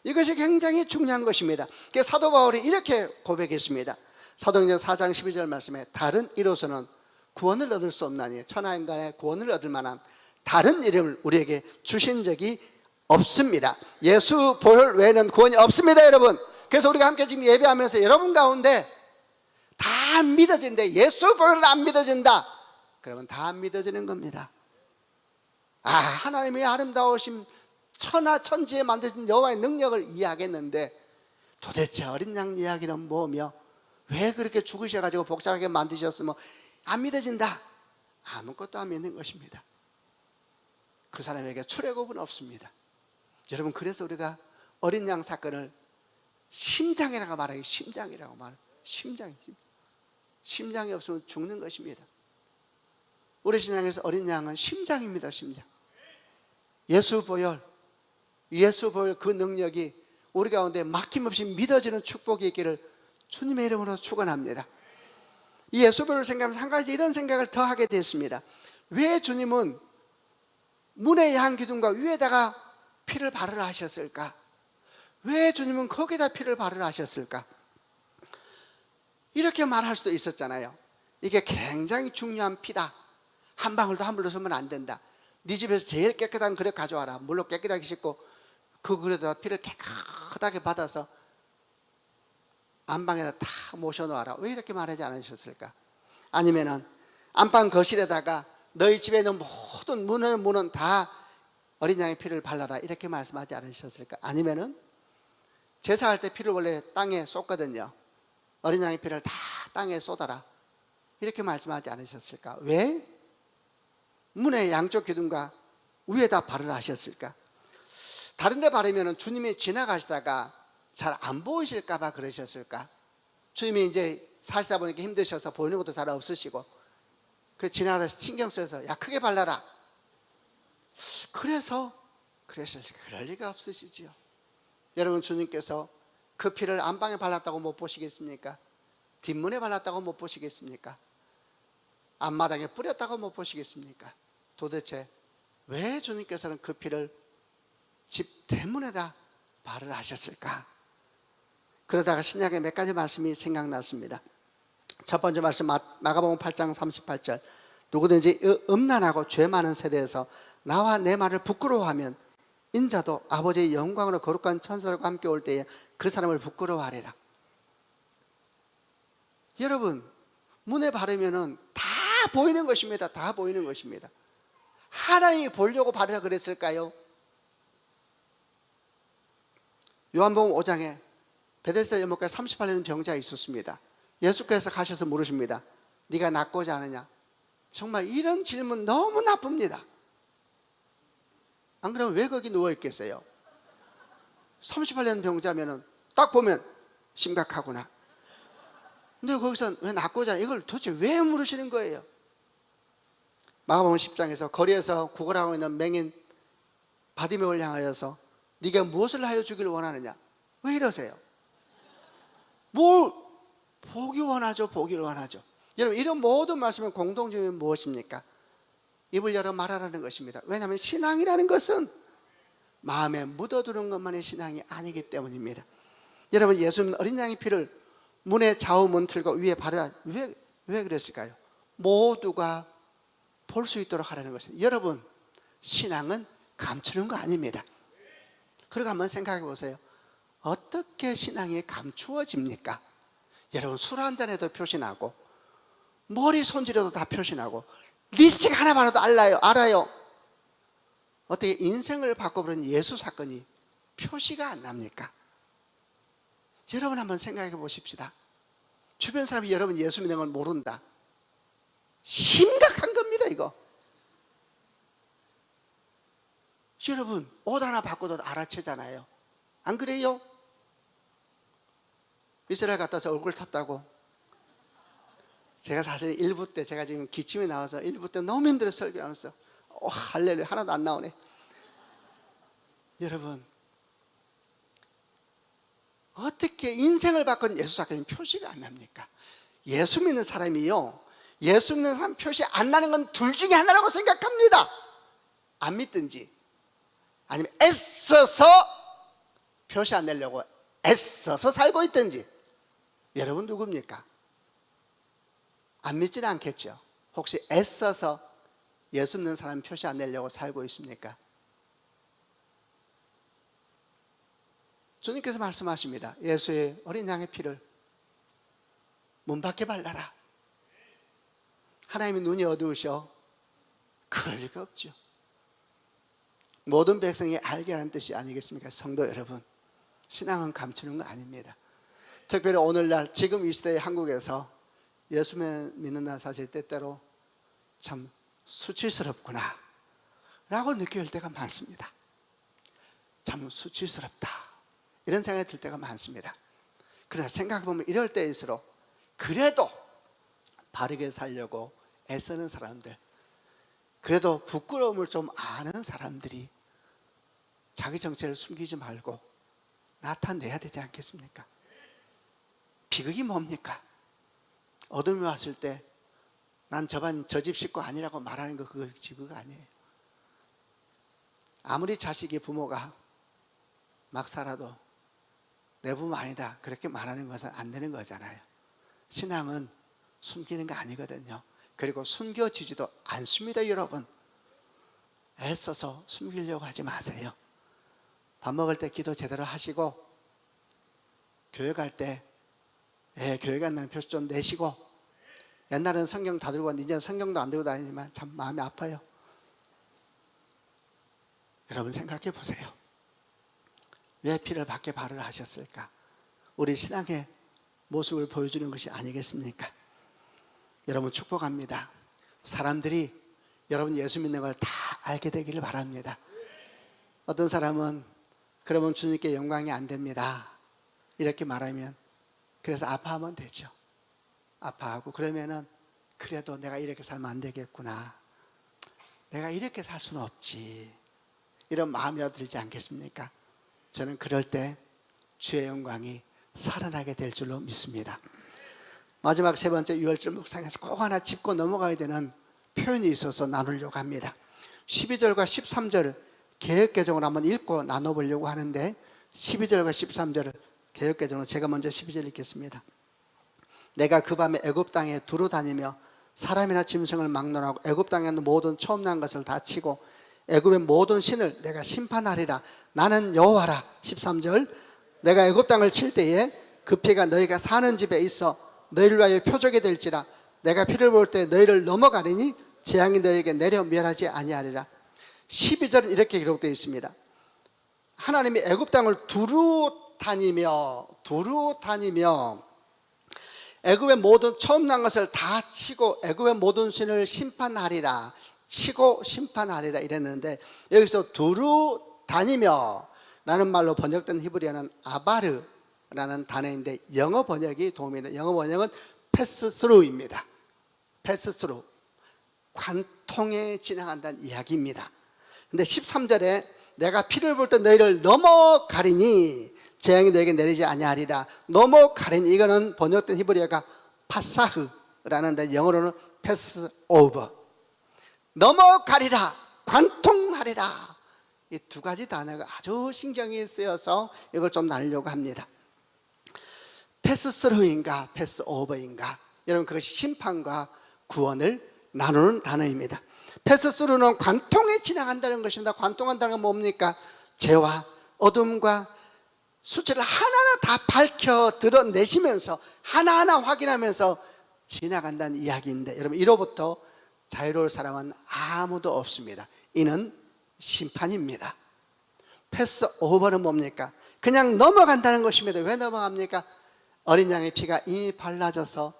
이것이 굉장히 중요한 것입니다. 그래서 사도 바울이 이렇게 고백했습니다. 사도행전 4장 12절 말씀에 다른 이로서는 구원을 얻을 수 없나니 천하인간의 구원을 얻을 만한 다른 이름을 우리에게 주신 적이 없습니다. 예수 보혈 외에는 구원이 없습니다, 여러분. 그래서 우리가 함께 지금 예배하면서 여러분 가운데 다 안 믿어지는데 예수 보혈은 안 믿어진다, 그러면 다 안 믿어지는 겁니다. 하나님의 아름다우심, 천하천지에 만드신 여호와의 능력을 이해하겠는데 도대체 어린 양 이야기는 뭐며 왜 그렇게 죽으셔가지고 복잡하게 만드셨으면 안 믿어진다, 아무것도 안 믿는 것입니다. 그 사람에게 출애굽은 없습니다. 여러분, 그래서 우리가 어린 양 사건을 심장이라고 말해요. 심장이라고 말해요. 심장이 없으면 죽는 것입니다. 우리 신앙에서 어린 양은 심장입니다. 심장. 예수 보혈 그 능력이 우리 가운데 막힘없이 믿어지는 축복이 있기를 주님의 이름으로 축원합니다. 이 예수 보혈을 생각하면서 한 가지 이런 생각을 더 하게 됐습니다. 왜 주님은 문의 양 기둥과 위에다가 피를 바르라 하셨을까? 왜 주님은 거기다 피를 바르라 하셨을까? 이렇게 말할 수도 있었잖아요. 이게 굉장히 중요한 피다. 한 방울도 함부로 쓰면 안 된다. 네 집에서 제일 깨끗한 그릇 가져와라. 물로 깨끗하게 씻고 그 그릇에다 피를 깨끗하게 받아서 안방에다 다 모셔놓아라. 왜 이렇게 말하지 않으셨을까? 아니면은 안방 거실에다가 너희 집에 있는 모든 문은 다 어린 양의 피를 발라라, 이렇게 말씀하지 않으셨을까? 아니면은 제사할 때 피를 원래 땅에 쏟거든요. 어린 양의 피를 다 땅에 쏟아라, 이렇게 말씀하지 않으셨을까? 왜 문의 양쪽 기둥과 위에다 바르라 하셨을까? 다른 데 바르면 주님이 지나가시다가 잘 안 보이실까 봐 그러셨을까? 주님이 이제 사시다 보니까 힘드셔서 보이는 것도 잘 없으시고 그 지나가다 신경 써서 야 크게 발라라, 그래서 그러셨을까? 그럴 리가 없으시지요. 여러분, 주님께서 그 피를 안방에 발랐다고 못 보시겠습니까? 뒷문에 발랐다고 못 보시겠습니까? 앞마당에 뿌렸다고 못 보시겠습니까? 도대체 왜 주님께서는 그 피를 집 대문에다 바르라 하셨을까? 그러다가 신약의 몇 가지 말씀이 생각났습니다. 첫 번째 말씀, 마가복음 8장 38절. 누구든지 음란하고 죄 많은 세대에서 나와 내 말을 부끄러워하면 인자도 아버지의 영광으로 거룩한 천사들과 함께 올 때에 그 사람을 부끄러워하리라. 여러분, 문에 바르면은 다 보이는 것입니다. 다 보이는 것입니다. 하나님이 보려고 바르라 그랬을까요? 요한복음 5장에 베데스다 연못가에 38년 병자가 있었습니다. 예수께서 가셔서 물으십니다. 네가 낫고자 하느냐? 정말 이런 질문 너무 나쁩니다. 안 그러면 왜 거기 누워 있겠어요? 38년 병자면은 딱 보면 심각하구나. 근데 거기서 왜 낫고자 하냐? 이걸 도대체 왜 물으시는 거예요? 마가복음 10장에서 거리에서 구걸하고 있는 맹인 바디메오를 향하여서 네가 무엇을 하여 주기를 원하느냐? 왜 이러세요? 뭘 보기 원하죠? 보기를 원하죠. 여러분, 이런 모든 말씀의 공통점이 무엇입니까? 입을 열어 말하라는 것입니다. 왜냐하면 신앙이라는 것은 마음에 묻어두는 것만의 신앙이 아니기 때문입니다. 여러분, 예수님은 어린 양의 피를 문의 좌우 문틀과 위에 바르라. 왜 그랬을까요? 모두가 볼 수 있도록 하라는 것입니다. 여러분, 신앙은 감추는 거 아닙니다. 그리고 한번 생각해 보세요. 어떻게 신앙이 감추어집니까? 여러분, 술 한 잔에도 표시나고 머리 손질해도 다 표시나고 립스틱 하나 바르도 알아요. 어떻게 인생을 바꿔버린 예수 사건이 표시가 안 납니까? 여러분, 한번 생각해 보십시다. 주변 사람이 여러분 예수 믿는 걸 모른다. 심각한 겁니다, 이거. 여러분, 옷 하나 바꿔도 알아채잖아요. 안 그래요? 이스라엘 갔다 와서 얼굴 탔다고. 제가 사실 1부 때 제가 지금 기침이 나와서 1부 때 너무 힘들어 설교하면서 할렐루야 하나도 안 나오네. 여러분, 어떻게 인생을 바꾼 예수 사건이 표시가 안 납니까? 예수 믿는 사람이요, 예수 믿는 사람 표시 안 나는 건 둘 중에 하나라고 생각합니다. 안 믿든지 아니면 애써서 표시 안 내려고 애써서 살고 있든지. 여러분 누굽니까? 안 믿지는 않겠죠. 혹시 애써서 예수 믿는 사람 표시 안 내려고 살고 있습니까? 주님께서 말씀하십니다. 예수의 어린 양의 피를 문 밖에 발라라. 하나님의 눈이 어두우셔? 그럴 리가 없죠. 모든 백성이 알게 하는 뜻이 아니겠습니까? 성도 여러분, 신앙은 감추는 거 아닙니다. 특별히 오늘날 지금 이 시대의 한국에서 예수 믿는다는 사실 때때로 참 수치스럽구나 라고 느낄 때가 많습니다. 참 수치스럽다 이런 생각이 들 때가 많습니다. 그러나 생각해보면 이럴 때일수록 그래도 바르게 살려고 애쓰는 사람들, 그래도 부끄러움을 좀 아는 사람들이 자기 정체를 숨기지 말고 나타내야 되지 않겠습니까? 비극이 뭡니까? 어둠이 왔을 때 난 저 집 식구 아니라고 말하는 거, 그거 비극 아니에요. 아무리 자식이 부모가 막 살아도 내 부모 아니다 그렇게 말하는 것은 안 되는 거잖아요. 신앙은 숨기는 거 아니거든요. 그리고 숨겨지지도 않습니다. 여러분, 애써서 숨기려고 하지 마세요. 밥 먹을 때 기도 제대로 하시고, 교회 갈 때 교회 간다는 표시 좀 내시고, 옛날에는 성경 다 들고 왔는데 이제는 성경도 안 들고 다니지만 참 마음이 아파요. 여러분 생각해 보세요. 왜 피를 밖에 발을 하셨을까? 우리 신앙의 모습을 보여주는 것이 아니겠습니까? 여러분 축복합니다. 사람들이 여러분 예수 믿는 걸 다 알게 되기를 바랍니다. 어떤 사람은 그러면 주님께 영광이 안 됩니다 이렇게 말하면, 그래서 아파하면 되죠. 아파하고 그러면은 그래도 내가 이렇게 살면 안 되겠구나, 내가 이렇게 살 수는 없지, 이런 마음이라도 들지 않겠습니까? 저는 그럴 때 주의 영광이 살아나게 될 줄로 믿습니다. 마지막 세 번째 유월절 묵상에서 꼭 하나 짚고 넘어가야 되는 표현이 있어서 나누려고 합니다. 12절과 13절을 개역개정으로 한번 읽고 나눠보려고 하는데, 12절과 13절을 개역개정으로 제가 먼저 12절 읽겠습니다. 내가 그 밤에 애굽 땅에 두루 다니며 사람이나 짐승을 막론하고 애굽 땅에 있는 모든 처음 난 것을 다 치고 애굽의 모든 신을 내가 심판하리라. 나는 여호와라. 13절, 내가 애굽 땅을 칠 때에 그 피가 너희가 사는 집에 있어 너희를 위하여 표적이 될지라. 내가 피를 볼 때 너희를 넘어가리니 재앙이 너희에게 내려 멸하지 아니하리라. 12절은 이렇게 기록되어 있습니다. 하나님이 애굽 땅을 두루 다니며 애굽의 모든 처음 난 것을 다 치고 애굽의 모든 신을 심판하리라. 치고 심판하리라 이랬는데, 여기서 두루 다니며 라는 말로 번역된 히브리어는 아바르라는 단어인데 영어 번역이 도움이 돼요. 영어 번역은 패스 스루입니다. 패스 스루, 관통에 지나간다는 이야기입니다. 근데 13절에 내가 피를 볼 때 너희를 넘어가리니 재앙이 너에게 내리지 아니하리라. 넘어가리니, 이거는 번역된 히브리어가 파사흐라는데 영어로는 패스 오버, 넘어가리라, 관통하리라. 이 두 가지 단어가 아주 신경이 쓰여서 이걸 좀 나누려고 합니다. 패스 스루인가 패스 오버인가, 여러분 그것이 심판과 구원을 나누는 단어입니다. 패스 스루는 관통에 지나간다는 것입니다. 관통한다는 건 뭡니까? 죄와 어둠과 수치를 하나하나 다 밝혀 드러내시면서 하나하나 확인하면서 지나간다는 이야기인데, 여러분 이로부터 자유로울 사람은 아무도 없습니다. 이는 심판입니다. 패스 오버는 뭡니까? 그냥 넘어간다는 것입니다. 왜 넘어갑니까? 어린 양의 피가 이미 발라져서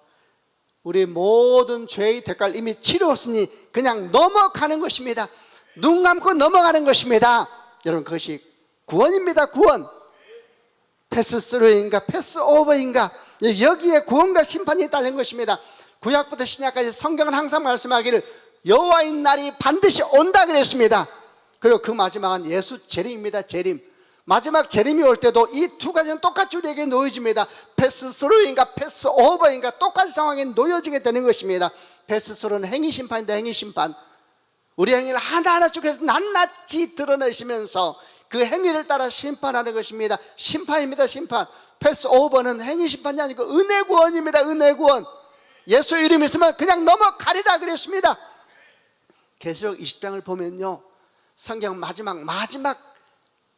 우리 모든 죄의 대가를 이미 치루었으니 그냥 넘어가는 것입니다. 눈 감고 넘어가는 것입니다. 여러분 그것이 구원입니다. 구원. 패스 스루인가 패스 오버인가, 여기에 구원과 심판이 딸린 것입니다. 구약부터 신약까지 성경은 항상 말씀하기를 여호와의 날이 반드시 온다 그랬습니다. 그리고 그 마지막은 예수 재림입니다. 재림. 마지막 재림이 올 때도 이 두 가지는 똑같이 우리에게 놓여집니다. 패스 스루인가 패스 오버인가 똑같은 상황에 놓여지게 되는 것입니다. 패스 스루는 행위 심판인데, 행위 심판, 우리 행위를 하나하나 쭉해서 낱낱이 드러내시면서 그 행위를 따라 심판하는 것입니다. 심판입니다. 심판. 패스 오버는 행위 심판이 아니고 은혜 구원입니다. 은혜 구원. 예수 이름 있으면 그냥 넘어가리라 그랬습니다. 계시록 20장을 보면요, 성경 마지막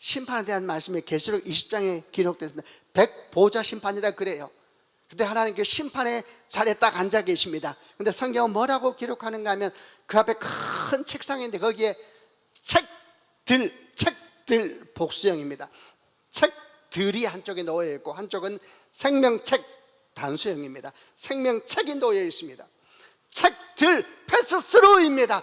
심판에 대한 말씀이 계시록 20장에 기록됐습니다. 백보자 심판이라 그래요. 그때 하나님 그 심판의 자리에 딱 앉아 계십니다. 근데 성경은 뭐라고 기록하는가 하면 그 앞에 큰 책상인데 거기에 책들 복수형입니다. 책들이 한쪽에 놓여 있고 한쪽은 생명책 단수형입니다. 생명책이 놓여 있습니다. 책들 패스 스루입니다.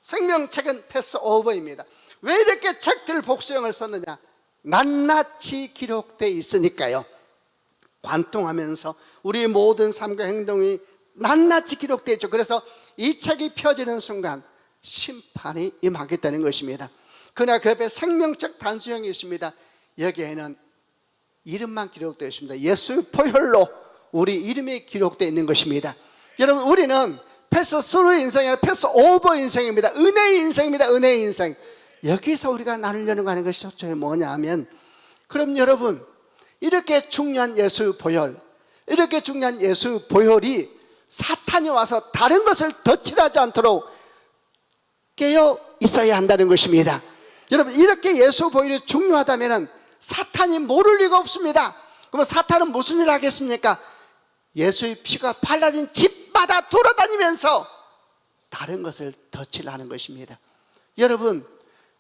생명책은 패스 오버입니다. 왜 이렇게 책들 복수형을 썼느냐? 낱낱이 기록되어 있으니까요. 관통하면서 우리 모든 삶과 행동이 낱낱이 기록되어 있죠. 그래서 이 책이 펴지는 순간 심판이 임하겠다는 것입니다. 그러나 그 옆에 생명책 단수형이 있습니다. 여기에는 이름만 기록되어 있습니다. 예수 보혈로 우리 이름이 기록되어 있는 것입니다. 여러분, 우리는 패스 스루 인생이 아니라 패스 오버 인생입니다. 은혜의 인생입니다. 은혜의 인생. 여기서 우리가 나누려는 거 하는 것이 첫째 뭐냐 하면, 그럼 여러분, 이렇게 중요한 예수 보혈, 이렇게 중요한 예수 보혈이 사탄이 와서 다른 것을 덧칠하지 않도록 깨어 있어야 한다는 것입니다. 여러분, 이렇게 예수 보혈이 중요하다면 사탄이 모를 리가 없습니다. 그러면 사탄은 무슨 일을 하겠습니까? 예수의 피가 발라진 집마다 돌아다니면서 다른 것을 덧칠하는 것입니다. 여러분,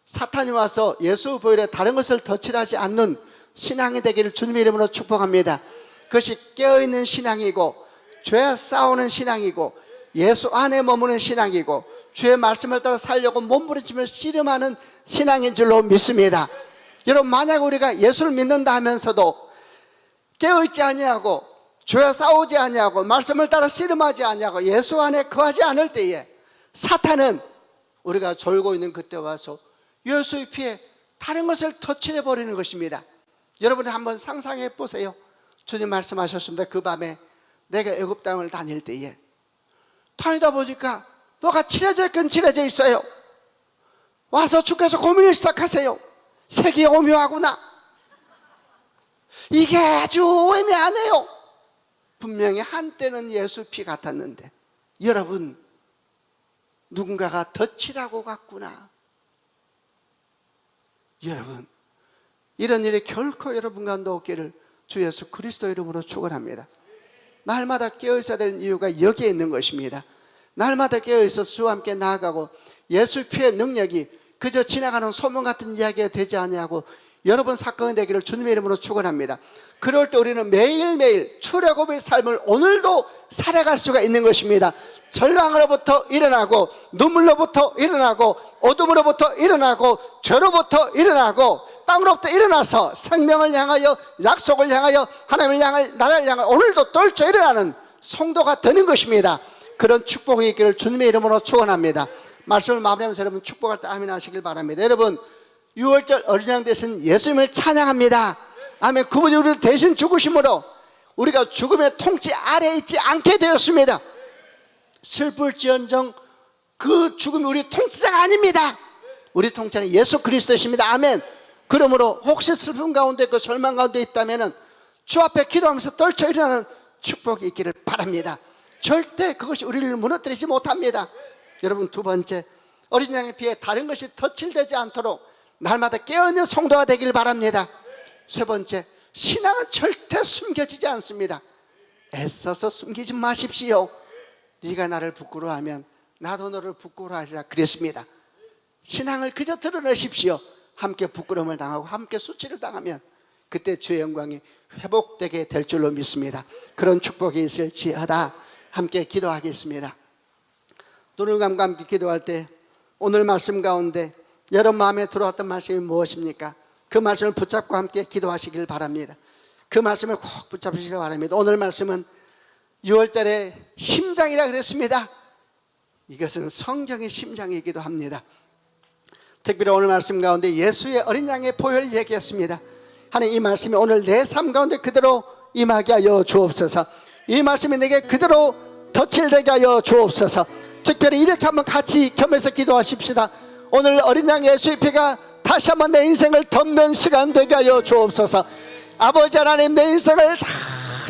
사탄이 와서 예수 보혈에 다른 것을 덧칠하지 않는 신앙이 되기를 주님의 이름으로 축복합니다. 그것이 깨어있는 신앙이고 죄와 싸우는 신앙이고 예수 안에 머무는 신앙이고 주의 말씀을 따라 살려고 몸부림치며 씨름하는 신앙인 줄로 믿습니다. 여러분, 만약 우리가 예수를 믿는다 하면서도 깨어있지 아니하고 죄와 싸우지 아니하고 말씀을 따라 씨름하지 아니하고 예수 안에 거하지 않을 때에 사탄은 우리가 졸고 있는 그때 와서 예수의 피에 다른 것을 덧칠해 버리는 것입니다. 여러분, 한번 상상해 보세요. 주님 말씀하셨습니다. 그 밤에 내가 애굽 땅을 다닐 때에 다니다 보니까 뭐가 칠해져 있긴 칠해져 있어요. 와서 주께서 고민을 시작하세요. 색이 오묘하구나. 이게 아주 애매하네요. 분명히 한때는 예수 피 같았는데 여러분, 누군가가 덧칠하고 갔구나. 여러분, 이런 일이 결코 여러분 가운데 없기를 주 예수 그리스도 이름으로 축원합니다. 날마다 깨어있어야 되는 이유가 여기에 있는 것입니다. 날마다 깨어있어서 주와 함께 나아가고 예수 피의 능력이 그저 지나가는 소문 같은 이야기가 되지 아니하고 여러분 사건이 되기를 주님의 이름으로 축원합니다. 그럴 때 우리는 매일매일 출애굽의 삶을 오늘도 살아갈 수가 있는 것입니다. 절망으로부터 일어나고 눈물로부터 일어나고 어둠으로부터 일어나고 죄로부터 일어나고 땅으로부터 일어나서 생명을 향하여 약속을 향하여 하나님을 향할 나라를 향하여 오늘도 떨쳐 일어나는 성도가 되는 것입니다. 그런 축복이 있기를 주님의 이름으로 축원합니다. 말씀을 마무리하면서 여러분 축복할 때 아멘 하시길 바랍니다. 여러분, 6월절 어린 양 대신 예수님을 찬양합니다. 아멘. 그분이 우리를 대신 죽으심으로 우리가 죽음의 통치 아래에 있지 않게 되었습니다. 슬플지언정 그 죽음이 우리 통치자가 아닙니다. 우리 통치자는 예수 그리스도이십니다. 아멘. 그러므로 혹시 슬픔 가운데 그 절망 가운데 있다면 주 앞에 기도하면서 떨쳐 일어나는 축복이 있기를 바랍니다. 절대 그것이 우리를 무너뜨리지 못합니다. 여러분, 두 번째, 어린 양의 피에 다른 것이 덧칠되지 않도록 날마다 깨어있는 성도가 되길 바랍니다. 세 번째, 신앙은 절대 숨겨지지 않습니다. 애써서 숨기지 마십시오. 네가 나를 부끄러워하면 나도 너를 부끄러워하리라 그랬습니다. 신앙을 그저 드러내십시오. 함께 부끄러움을 당하고 함께 수치를 당하면 그때 주의 영광이 회복되게 될 줄로 믿습니다. 그런 축복이 있을지어다. 함께 기도하겠습니다. 눈을 감고 함께 기도할 때 오늘 말씀 가운데 여러분 마음에 들어왔던 말씀이 무엇입니까? 그 말씀을 붙잡고 함께 기도하시길 바랍니다. 그 말씀을 꼭 붙잡으시길 바랍니다. 오늘 말씀은 6월달에 심장이라 그랬습니다. 이것은 성경의 심장이기도 합니다. 특별히 오늘 말씀 가운데 예수의 어린 양의 보혈 얘기했습니다. 하나님, 이 말씀이 오늘 내 삶 가운데 그대로 임하게 하여 주옵소서. 이 말씀이 내게 그대로 덧칠되게 하여 주옵소서. 특별히 이렇게 한번 같이 겸해서 기도하십시다. 오늘 어린 양 예수의 피가 다시 한번 내 인생을 덮는 시간 되게 하여 주옵소서. 아버지 하나님, 내 인생을 다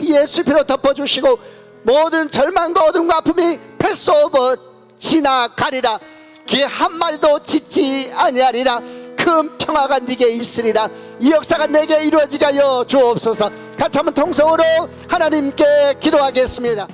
예수 피로 덮어주시고 모든 절망과 어둠과 아픔이 패스오버 지나가리라. 귀에 한 마디도 짓지 아니하리라. 큰 평화가 네게 있으리라. 이 역사가 내게 이루어지게 하여 주옵소서. 같이 한번 통성으로 하나님께 기도하겠습니다.